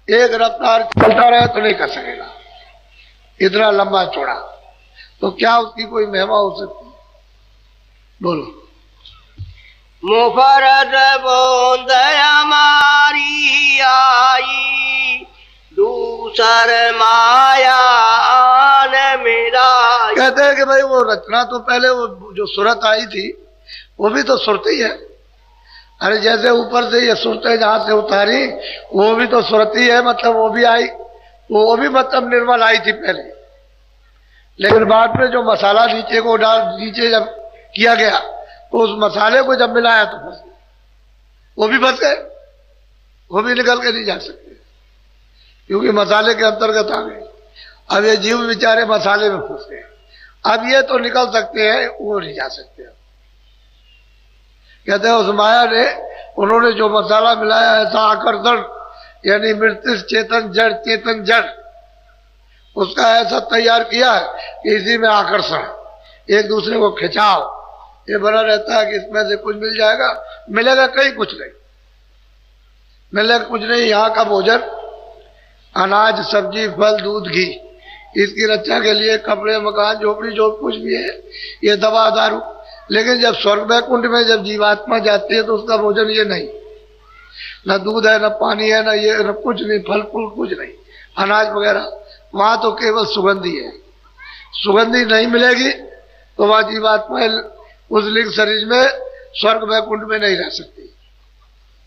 एक रफ्तार चलता रहे तो नहीं कर सकेगा, इतना लंबा चौड़ा। तो क्या उसकी कोई महिमा हो सकती? बोलो। मुफरद बूंद हमारी आई, दूसर माया आन मेरा। कहते हैं कि भाई वो रचना तो पहले वो जो सूरत आई थी वो भी तो सुरत ही है, अरे जैसे ऊपर से ये सुरतें जहां से उतारी वो भी तो सुरती है, मतलब वो भी आई, वो भी मतलब निर्मल आई थी पहले, लेकिन बाद में जो मसाला नीचे को डाल, नीचे जब किया गया तो उस मसाले को जब मिलाया तो फंस गए, वो भी फंस गए, वो भी निकल के नहीं जा सकते क्योंकि मसाले के अंतर्गत आ गए। अब ये जीव बेचारे मसाले में फंस गए। अब ये तो निकल सकते हैं, वो नहीं जा सकते। कहते हैं उस माया ने, उन्होंने जो मसाला मिलाया ऐसा आकर्षण, यानी मृत्यु चेतन जड़, चेतन जड़, उसका ऐसा तैयार किया कि इसी में आकर्षण, एक दूसरे को खिंचाव ये बना रहता है कि इसमें से कुछ मिल जाएगा, मिलेगा कहीं कुछ नहीं, मिलेगा कुछ नहीं। यहाँ का भोजन, अनाज, सब्जी, फल, दूध, घी, इसकी रक्षा के लिए कपड़े, मकान, झोपड़ी, जो कुछ भी है, ये दवा, दारू। लेकिन जब स्वर्ग वैकुंठ में जब जीवात्मा जाती है तो उसका भोजन ये नहीं, न दूध है, न पानी है, न ये, न कुछ नहीं, फल फूल कुछ नहीं, अनाज वगैरह। वहां तो केवल सुगंधी है। सुगंधी नहीं मिलेगी तो वह जीवात्मा उस लिंग शरीर में स्वर्ग वैकुंठ में नहीं रह सकती।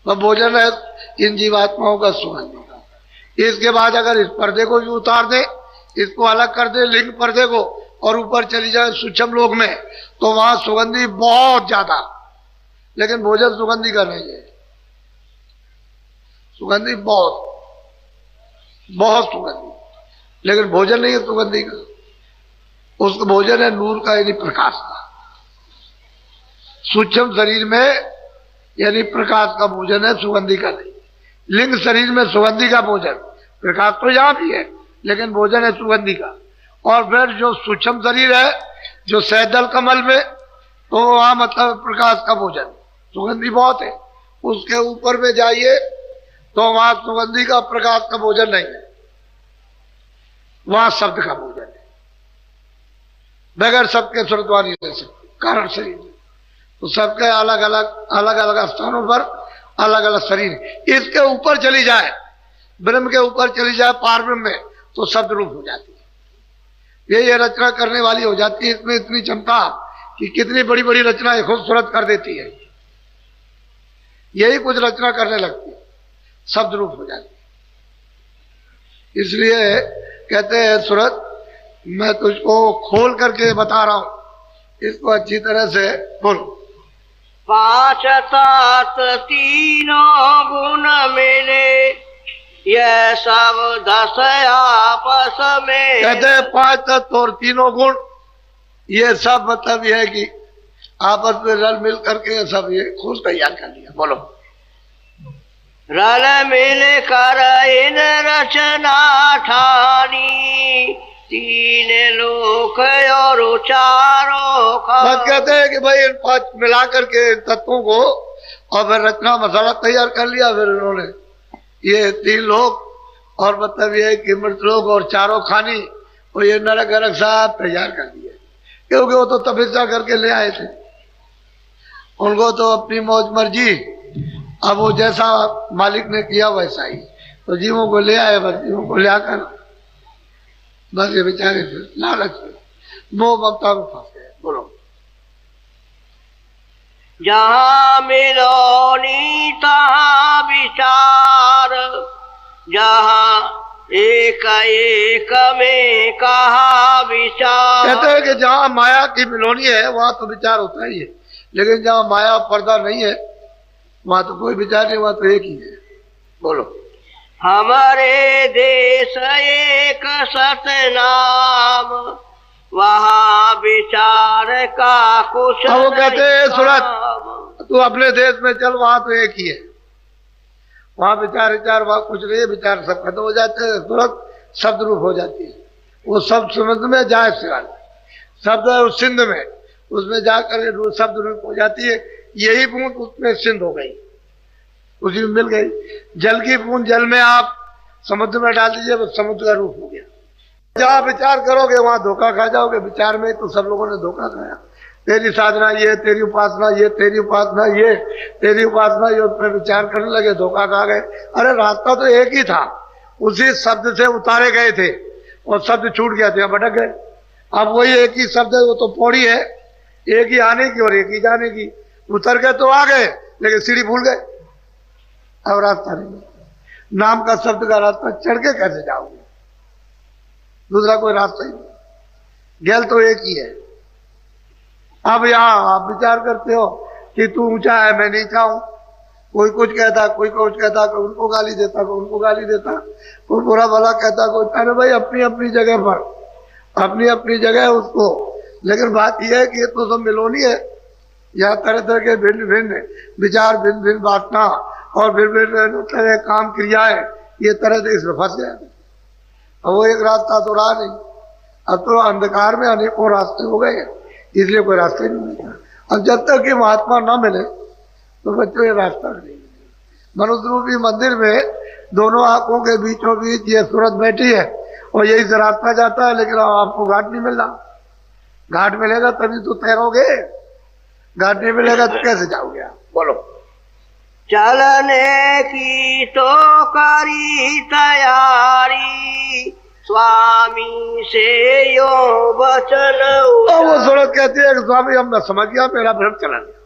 वह भोजन है इन जीवात्माओं का सुगंधी का। इसके बाद अगर इस पर्दे को भी उतार दे, इसको अलग कर दे, लिंग पर्दे को, और ऊपर चली जाए सूक्ष्म लोक में, तो वहां सुगंधी बहुत ज्यादा, लेकिन भोजन सुगंधी का नहीं है। सुगंधी बहुत बहुत सुगंधी, लेकिन भोजन नहीं है सुगंधी का। उसका भोजन है नूर का, यानी प्रकाश का। सूक्ष्म शरीर में यानी प्रकाश का भोजन है, सुगंधी का नहीं। लिंग शरीर में सुगंधी का भोजन, प्रकाश तो यहां भी है लेकिन भोजन है सुगंधी का। और फिर जो सूक्ष्म शरीर है, जो सैदल कमल में, तो वहां मतलब प्रकाश का भोजन, सुगंधी बहुत है। उसके ऊपर में जाइए तो वहां सुगंधी का, प्रकाश का भोजन नहीं है, वहां शब्द का भोजन है। बगैर शब्द के स्वर्गद्वार नहीं रह सकते कारण शरीर में। तो सबके अलग अलग स्थानों पर अलग अलग शरीर। इसके ऊपर चली जाए, ब्रह्म के ऊपर चली जाए पारब्रह्म में, तो शब्द रूप हो जाती है। ये रचना करने वाली हो जाती है। इसमें इतनी क्षमता कि कितनी बड़ी बड़ी रचना खूबसूरत कर देती है। यही कुछ रचना करने लगती है, शब्द रूप हो जाती है। इसलिए कहते हैं सूरत, मैं तुझको खोल करके बता रहा हूं, इसको अच्छी तरह से बोलो। पांच तात तीनों गुण मिले, यह सब 10 आपस में। कहते हैं 5 तत्व और तीनों गुण, ये सब मतलब यह है कि आपस में रल मिल करके सब ये खोज तैयार कर लिया। बोलो। रल मिल कर इन रचना ठानी, 3 लोक और चारों का। बात कहते हैं कि भाई इन 5 मिला करके इन तत्वों को और फिर रचना मसाला तैयार कर लिया। फिर इन्होंने ये 3 लोक और मतलब ये कि मृतलोक और चारों खानी और ये नरक गरक सब तैयार कर दिए, क्योंकि वो तो तपस्या करके ले आए थे। उनको तो अपनी मौज मर्जी, अब वो जैसा मालिक ने किया वैसा ही, तो जीवों को ले आए। बस जीवों को ले आकर बस ये बेचारे लालच में, मोह ममता में फंस गए। बोलो। जहाँ मिलोनी तहाँ विचार, जहाँ एक एक में कहा विचार। कहते हैं कि जहाँ माया की मिलोनी है वहां तो विचार होता ही है, लेकिन जहाँ माया पर्दा नहीं है वहां तो कोई विचार नहीं, वहां तो एक ही है। बोलो। हमारे देश एक सतनाम, वहाँ विचार का कुछ। वो कहते हैं सूरत, तू अपने देश में चल, वहां तो एक ही है, वहां विचार वहां कुछ नहीं है। विचार सब खत्म हो जाते हैं, तुरंत शब्द रूप हो जाती है। वो शब्द समुद्र में जाए शब्द है उस सिंध में, उसमें जाकर शब्द रूप हो जाती है। यही बूंद उसमें सिंध हो गई, उसी में मिल गई। जल की बूंद जल में आप समुद्र में डाल दीजिए, वो समुद्र का रूप हो गया। जहाँ विचार करोगे वहां धोखा खा जाओगे। विचार में तो सब लोगों ने धोखा खाया। तेरी साधना ये, तेरी उपासना ये, तेरी उपासना ये, तेरी उपासना ये, उसमें विचार करने लगे, धोखा खा गए। अरे रास्ता तो एक ही था, उसी शब्द से उतारे गए थे और शब्द छूट गया था, भटक गए। अब वही एक ही शब्द है, वो तो पौड़ी है, एक ही आने की और एक ही जाने की। उतर गए तो आ गए, लेकिन सीढ़ी भूल गए, अब रास्ता नहीं, नाम का शब्द का रास्ता चढ़ के कैसे जाओगे, दूसरा कोई रास्ता ही नहीं, गैल तो एक ही है। अब यहाँ आप विचार करते हो कि तू ऊंचा है मैं नीचा हूं, कोई कुछ कहता, कोई कुछ कहता, कोई उनको गाली देता, कोई उनको गाली देता, कोई बुरा भला कहता, कोई। अरे भाई अपनी अपनी जगह पर, अपनी अपनी जगह उसको, लेकिन बात यह है कि ये तो सब मिलोनी है, यहाँ तरह तरह के भिन्न भिन्न विचार, भिन्न भिन्न बातें और भिन्न भिन्न तरह काम क्रियाएं, ये तरह से इसमें फंस गया। अब वो एक रास्ता तो रहा नहीं, अब तो अंधकार में अनेकों रास्ते हो गए, इसलिए कोई रास्ते नहीं मिलता। अब जब तक कि महात्मा न मिले तो बच्चों ये रास्ता नहीं। मनुष्य रूपी मंदिर में दोनों आंखों के बीचों बीच ये सूरत बैठी है और यही से रास्ता जाता है, लेकिन आपको घाट नहीं मिल रहा। घाट मिलेगा तभी तो तैरोगे, घाट नहीं मिलेगा तो कैसे जाओगे आप, बोलो। चलने की तो करी तैयारी, स्वामी से यो वचन। और वो सूरत कहती है कि स्वामी अब मैं समझ गया, मेरा भ्रम चला गया,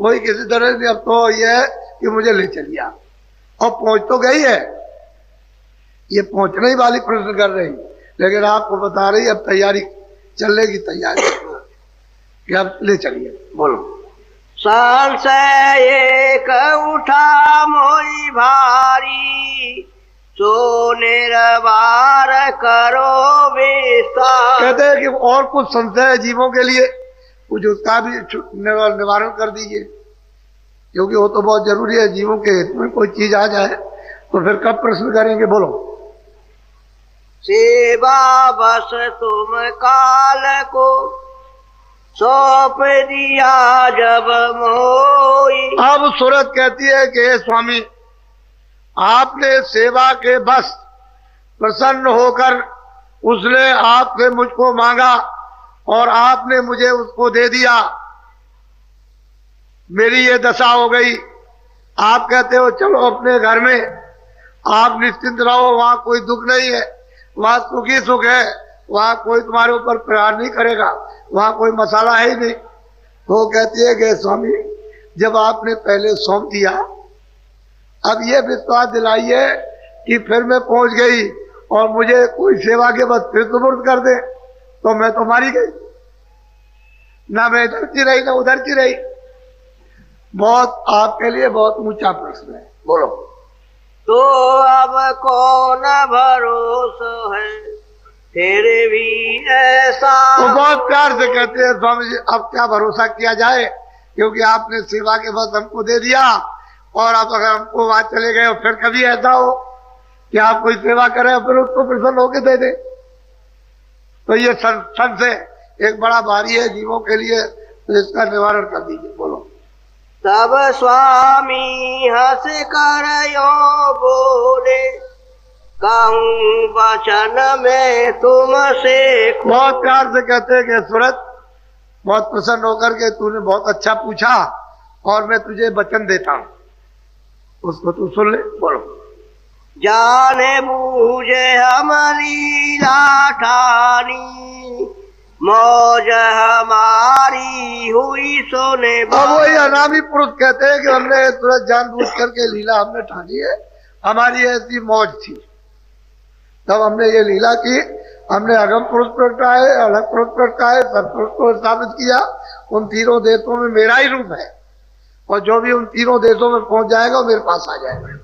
कोई किसी तरह नहीं, अब तो ये है कि मुझे ले चलिए। और पहुंच तो गई है, ये पहुंचने ही वाली प्रश्न कर रही, लेकिन आपको बता रही अब तैयारी, चलने की तैयारी कि अब ले चलिए, बोलो। संशय एक उठा मोई भारी, सो निर्वार करो विस्तार। कहते हैं कि और कुछ संशय है जीवों के लिए, कुछ उसका भी निवारण कर दीजिए, क्योंकि वो तो बहुत जरूरी है जीवों के हित में। कोई चीज आ जाए तो फिर कब प्रश्न करेंगे, बोलो। सेवा बस तुम काल को सौंप दिया जब मोई। अब सूरत कहती है कि स्वामी आपने सेवा के बस प्रसन्न होकर उसने आपसे मुझको मांगा और आपने मुझे उसको दे दिया, मेरी ये दशा हो गई। आप कहते हो चलो अपने घर में, आप निश्चिंत रहो, वहां कोई दुख नहीं है, वहां सुखी सुख है, वहां कोई तुम्हारे ऊपर प्रहार नहीं करेगा, वहां कोई मसाला है ही नहीं। तो कहती है कि स्वामी जब आपने पहले सौंप दिया, अब ये विश्वास दिलाइए कि फिर मैं पहुंच गई और मुझे कोई सेवा के बाद फिर सुपुर्द कर दे तो मैं तो मारी गई, ना मैं इधर की रही ना उधर की रही। बहुत आपके लिए बहुत ऊंचा प्रश्न है, बोलो। तो अब कौन भरोसा है फिर भी ऐसा। तो बहुत प्यार से कहते हैं स्वामी जी अब क्या भरोसा किया जाए, क्योंकि आपने सेवा के बाद हमको दे दिया, और अब अगर हमको वहां चले गए और फिर कभी ऐसा हो कि आप कोई सेवा करें और फिर उसको प्रसन्न होकर दे दे, तो ये सन से एक बड़ा भारी है जीवों के लिए, तो इसका निवारण कर दीजिए, बोलो। तब स्वामी हंस कर यो बोले, कहूँ वचन में तुमसे। बहुत प्यार से कहते हैं कि सूरत बहुत प्रसन्न होकर के तूने बहुत अच्छा पूछा और मैं तुझे वचन देता हूँ, उसको तू सुन ले, बोलो। जाने बूझे हमारी लाठानी, मौज हमारी हुई सोने। अब वही अनामी पुरुष कहते हैं कि हमने तुरंत जानबूझ करके लीला हमने ठानी है, हमारी ऐसी मौज थी, तब हमने ये लीला की, हमने अगम पुरुष प्रगटाए, अलग पुरुष प्रगटाए, सब पुरुष को स्थापित किया। उन तीनों देशों में मेरा ही रूप है, और जो भी उन तीनों देशों में पहुंच जाएगा वो मेरे पास आ जाएगा।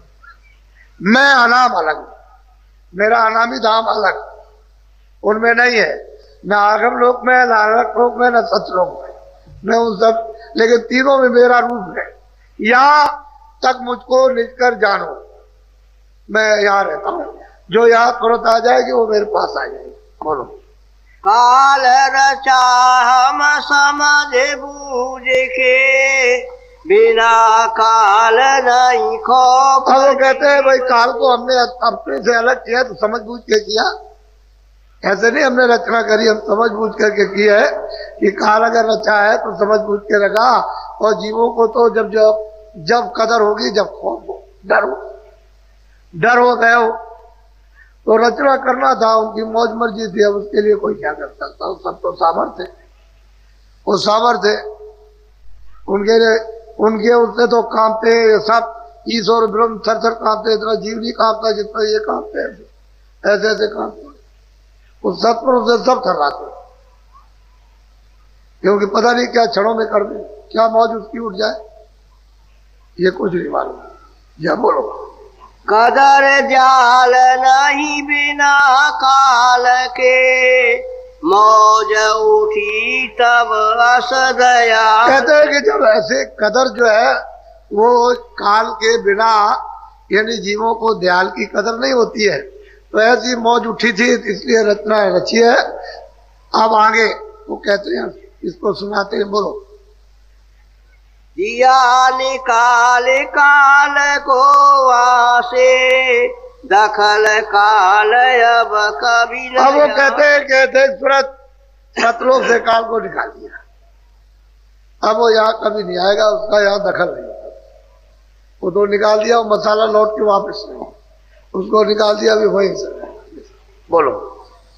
मैं अनाम अलग, मेरा अनामी धाम अलग, उनमें नहीं है, न आगम लोक में, न अलग लोक में, न सतलोक में, मैं उन सब, लेकिन तीनों में मेरा रूप है। यहाँ तक मुझको निजकर जानो, मैं यहाँ रहता हूँ, जो यहाँ तुरंत आ जाएगी वो मेरे पास आ जाएगी, बोलो। काल रचा हम समझ बूझ के, बिना काल नहीं खौफ। अब वो कहते हैं भाई काल को हमने अपने से अलग किया तो समझ बूझ के किया, ऐसे नहीं हमने रचना करी, हम समझ बूझ करके की है कि काल अगर रचा है तो समझ बूझ के रखा, और जीवों को तो जब जब जब कदर होगी, जब खौफ हो, डर हो गए हो, तो रचना करना था, उनकी मौज मर्जी थी, अब उसके लिए कोई क्या कर सकता, सब तो सामर्थ्य, वो सामर्थ्य उनके लिए उनके उससे तो कांपते सब, ईश्वर ब्रह्म थर थर कांपते, इतना जीव नहीं कांपता जितना ये कांपते हैं, ऐसे ऐसे कांपते। उस सत्पुरुष से सब थर्राते, क्योंकि पता नहीं क्या क्षणों में कर दे, क्या मौज उसकी उठ जाए, ये कुछ नहीं मालूम। या बोलो। कदर जाल नहीं बिना काल के, मौज उठी तब अस दया। कहते हैं कि जब ऐसे कदर जो है वो काल के बिना, यानी जीवों को दयाल की कदर नहीं होती है, तो ऐसी मौज उठी थी इसलिए रचना रची है। अब आगे वो कहते हैं, इसको सुनाते हैं, बोलो। दिया निकाल काल को वासे, दखल काल अब कभी न। अब वो कहते हैं तुरंत सतलोक से काल को निकाल दिया, अब वो यहाँ कभी नहीं आएगा, उसका यहाँ दखल नहीं होगा। वो तो निकाल दिया, वो मसाला लौट के वापस नहीं, उसको निकाल दिया, अभी वही से। बोलो।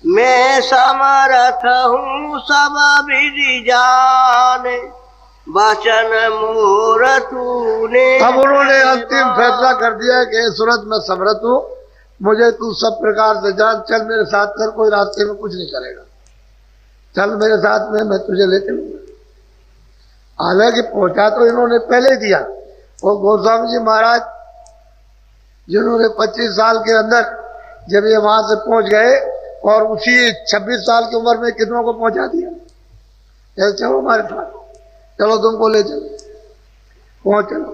मैं समर्थ हूँ सब विधि जाने, वचन मोर तूने। अब उन्होंने अंतिम फैसला कर दिया कि सूरज मैं समर्थ हूँ, मुझे तू सब प्रकार से जान, चल मेरे साथ कर, कोई रास्ते में कुछ नहीं करेगा, चल मेरे साथ में, मैं तुझे ले चलूंगा। हालांकि पहुंचा तो इन्होंने पहले ही दिया। वो गोस्वामी जी महाराज जिन्होंने 25 साल के अंदर जब ये वहां से पहुंच गए, और उसी 26 साल की उम्र में कितनों को पहुंचा दिया, चलो हमारे साथ, चलो तुमको ले चलो, पहुंच चलो,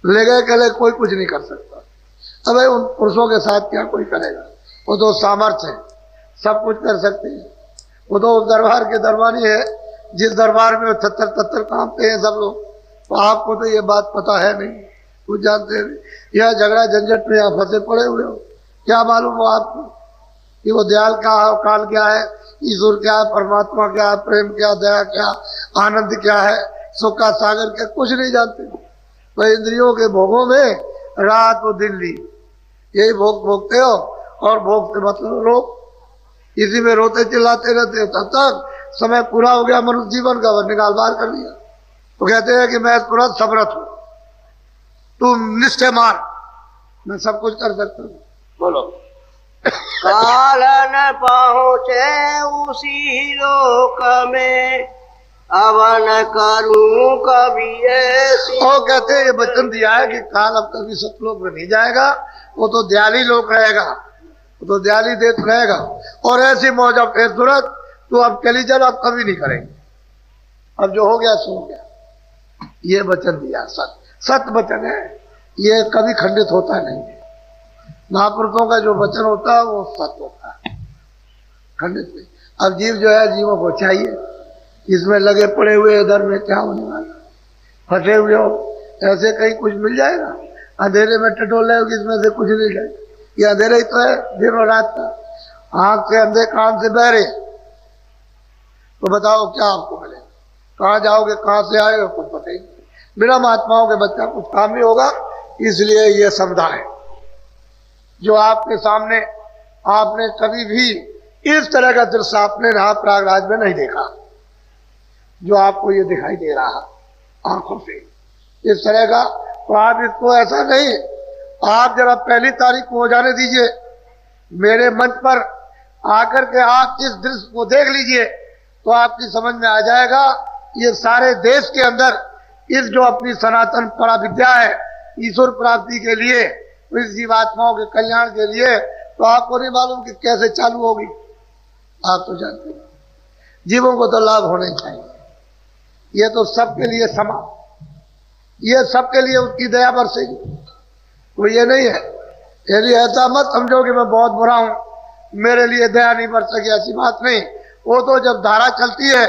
ले गए, कहले कोई कुछ नहीं कर सकता। अब उन पुरुषों के साथ क्या कोई करेगा, वो तो सामर्थ्य है, सब कुछ कर सकते हैं, वो तो उस दरबार के दरबारी है जिस दरबार में 73 कांपते हैं सब लोग। तो आपको तो ये बात पता है नहीं, कुछ जानते हैं, यह झगड़ा झंझट में यहाँ फंसे पड़े हुए हो, क्या मालूम हो आपको कि वो दयाल क्या है, काल क्या है, ईश्वर क्या है, परमात्मा क्या है, प्रेम क्या, दया क्या, आनंद क्या है, सुख का सागर क्या, कुछ नहीं जानते। तो इंद्रियों के भोगों में रात और दिन ली, यही भोग भोगते हो, और भोग से मतलब रो, इसी में रोते चिल्लाते रहते हो, तब तक समय पूरा हो गया मनुष्य जीवन का, वो निकाल बाहर कर दिया। तो कहते हैं कि मैं तुरंत समर्थ हूं, तुम निश्चय मार, मैं सब कुछ कर सकता हूं। बोलो। काल न पहुँचे उसी लोक में, अब न करूं कभी ऐसी। और कहते हैं ये वचन दिया है कि काल अब कभी सतलोक में नहीं जाएगा, वो तो दयाली लोक रहेगा, वो तो दयाली देश रहेगा, और ऐसी मौज अब फिर तुरंत तो अब चली चल, अब कभी नहीं करेंगे, अब जो हो गया सो हो गया। ये वचन दिया, सत्य वचन है, ये कभी खंडित होता नहीं है। महापुरुषों का जो वचन होता है वो सत्य होता है, खंडित नहीं। अब जीव जो है, जीवों को चाहिए, इसमें लगे पड़े हुए इधर में क्या होने वाला, फंसे हुए हो, ऐसे कहीं कुछ मिल जाएगा, अंधेरे में टटोले हो, इसमें से कुछ नहीं जाएगा, ये अंधेरा ही तो है दिन और रात का, आंख से अंधे कान से बहरे, तो बताओ क्या आपको मिलेगा, कहाँ जाओगे, कहाँ से आएगा, कुछ पता ही नहीं। बिना महात्माओं के बच्चा कुछ काम नहीं होगा, इसलिए ये समझा है जो आपके सामने, आपने कभी भी इस तरह का दृश्य आपने यहाँ प्रयागराज में नहीं देखा, जो आपको ये दिखाई दे रहा आंखों से इस तरह का। तो आप इसको ऐसा नहीं, आप जरा पहली तारीख को हो जाने दीजिए, मेरे मंच पर आकर के आप इस दृश्य को देख लीजिए, तो आपकी समझ में आ जाएगा ये सारे देश के अंदर इस जो अपनी सनातन परा विद्या है ईश्वर प्राप्ति के लिए, इस जीवात्माओं के कल्याण के लिए, तो आपको नहीं मालूम कि कैसे चालू होगी, आप तो जानते हैं। जीवों को तो लाभ होने चाहिए, ये तो सबके लिए समा, ये सबके लिए उसकी दया बरसेगी, तो ये नहीं है। यदि ऐसा मत समझो कि मैं बहुत बुरा हूं, मेरे लिए दया नहीं बरसेगी, ऐसी बात नहीं। वो तो जब धारा चलती है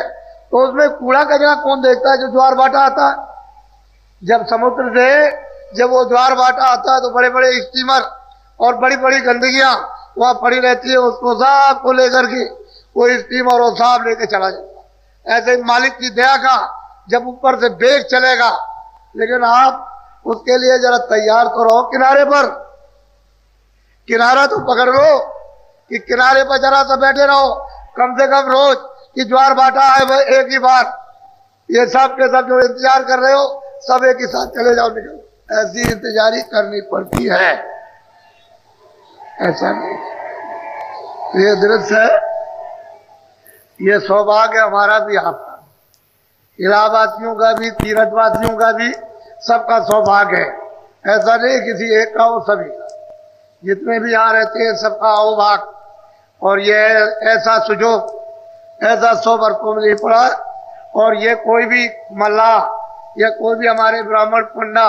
तो उसमें कूड़ा कचरा कौन देखता है, जो ज्वार भाटा आता है, जब समुद्र से जब वो ज्वार भाटा आता है तो बड़े बड़े स्टीमर और बड़ी बड़ी गंदगियां वहां पड़ी रहती है, उसको साफ को लेकर के वो स्टीमर और साफ लेके चला जाता है। ऐसे मालिक की दया का जब ऊपर से बेग चलेगा, लेकिन आप उसके लिए जरा तैयार तो रहो, किनारे पर किनारा तो पकड़ लो, कि किनारे पर जरा सा बैठे रहो, कम से कम रोज कि ज्वार भाटा है एक ही बार, ये सब के सब जो इंतजार कर रहे हो सब एक ही साथ चले जाओ, निकलो। ऐसी इंतजारी करनी पड़ती है, ऐसा नहीं। ये दृश्य है, ये सौभाग्य हमारा भी, आपका, इलाहाबादियों का भी, तीर्थवासियों का भी, सबका सौभाग्य है। ऐसा नहीं किसी एक का हो, सभी का, जितने भी यहाँ रहते हैं सबका अहोभाग। और ये ऐसा सुजोग, ऐसा सौभाग्य को नहीं पड़ा। और ये कोई भी मल्लाह या कोई भी हमारे ब्राह्मण पंडा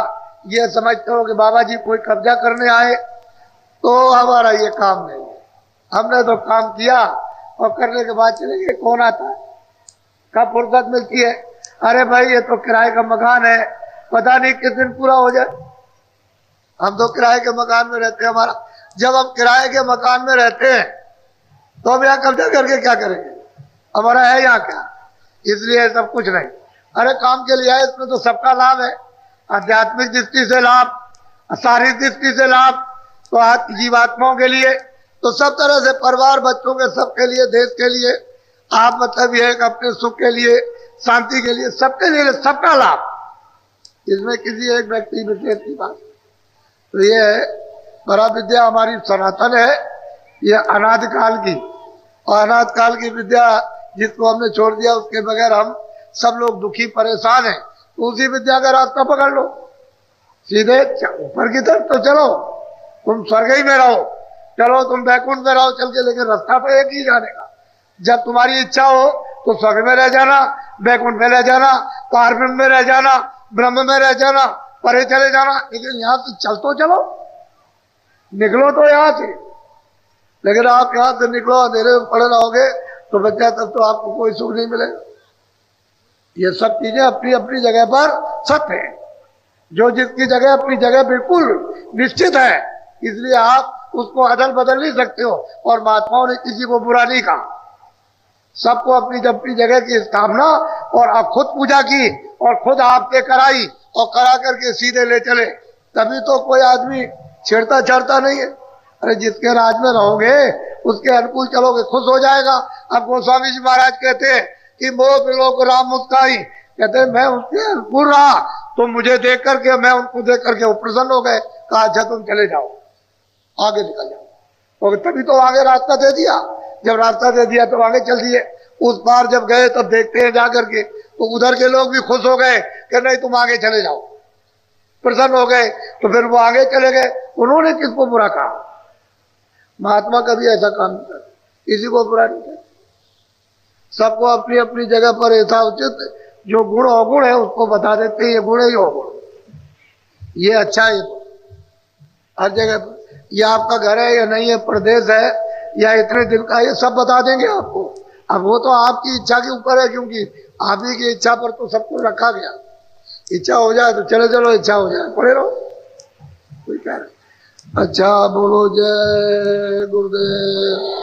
ये समझते हो कि बाबा जी कोई कब्जा करने आए, तो हमारा ये काम नहीं है। हमने तो काम किया और करने के बाद चले गए। कौन आता है, कब फुर्सत मिलती है? अरे भाई ये तो किराए का मकान है, पता नहीं किस दिन पूरा हो जाए। हम तो किराए के मकान में रहते हैं। हमारा जब हम किराए के मकान में रहते हैं तो हम यहाँ कब्जा करके क्या करेंगे? हमारा है यहाँ क्या? इसलिए सब कुछ नहीं। अरे काम के लिए है, इसमें तो सबका लाभ है, आध्यात्मिक दृष्टि से लाभ, शारीरिक दृष्टि से लाभ, तो आज जीवात्माओं के लिए, तो सब तरह से, परिवार, बच्चों के, सबके लिए, देश के लिए, आप मतलब ये अपने सुख के लिए, शांति के लिए, सबके लिए, सबका लाभ, इसमें किसी एक व्यक्ति विशेष की बात। तो ये बड़ा विद्या हमारी सनातन है, ये अनादि काल की, और अनादि काल की विद्या जिसको हमने छोड़ दिया उसके बगैर हम सब लोग दुखी परेशान हैं। तो उसी विद्या का रास्ता पकड़ लो, सीधे ऊपर की तरफ तो चलो, तुम स्वर्ग ही में रहो, चलो तुम बैकुंठ में रहो चल के, लेकिन रास्ता तो एक ही जाने का। जब तुम्हारी इच्छा हो तो स्वर्ग में रह जाना, बैकुंठ में रह जाना, पारब्रह्म में रह जाना, ब्रह्म में रह जाना, परे चले जाना, लेकिन यहाँ से चल तो चलो, निकलो तो यहाँ से। लेकिन आप यहाँ से निकलो अंधेरे में पड़े रहोगे तो बच्चा, तब तो आपको कोई सुख नहीं मिलेगा। ये सब चीजें अपनी अपनी जगह पर सत्य है, जो जिसकी जगह अपनी जगह बिल्कुल निश्चित है, इसलिए आप उसको अदल बदल नहीं सकते हो। और महात्माओं ने किसी को बुरा नहीं कहा, सबको अपनी अपनी जगह की स्थापना, और आप खुद पूजा की और खुद आपके कराई और करा करके सीधे ले चले, तभी तो कोई आदमी छेड़ता छाड़ता नहीं है। अरे जिसके राज में रहोगे उसके अनुकूल चलोगे, खुश हो जाएगा। अब गोस्वामी जी महाराज कहते हैं कि मोह बिलो को राम मुस्काई, कहते हैं मैं उसके अनुकूल रहा तो मुझे देख करके, मैं उनको देख करके वो प्रसन्न हो गए। कहा अच्छा तुम चले जाओ, आगे निकल जाओ। और तभी तो आगे रास्ता दे दिया, जब रास्ता दे दिया तो आगे चल दिए। उस बार जब गए तब देखते हैं जाकर के, तो उधर के लोग भी खुश हो गए कि नहीं तुम आगे चले जाओ, प्रसन्न हो गए, तो फिर वो आगे चले गए। उन्होंने किसको बुरा कहा? महात्मा कभी ऐसा काम नहीं करते, किसी को बुरा नहीं करते, सबको अपनी अपनी जगह पर ऐसा उचित, जो गुण अवगुण है उसको बता देते हैं, ये गुण है ये अवगुण, ये अच्छा है, हर जगह पर। ये आपका घर है या नहीं है, प्रदेश है या इतने दिन का, ये सब बता देंगे आपको। अब वो तो आपकी इच्छा के ऊपर है, क्योंकि आप ही की इच्छा पर तो सब कुछ रखा गया। इच्छा हो जाए तो चले चलो, इच्छा हो जाए पड़े रहो, कोई कह रहे। अच्छा बोलो जय गुरुदेव।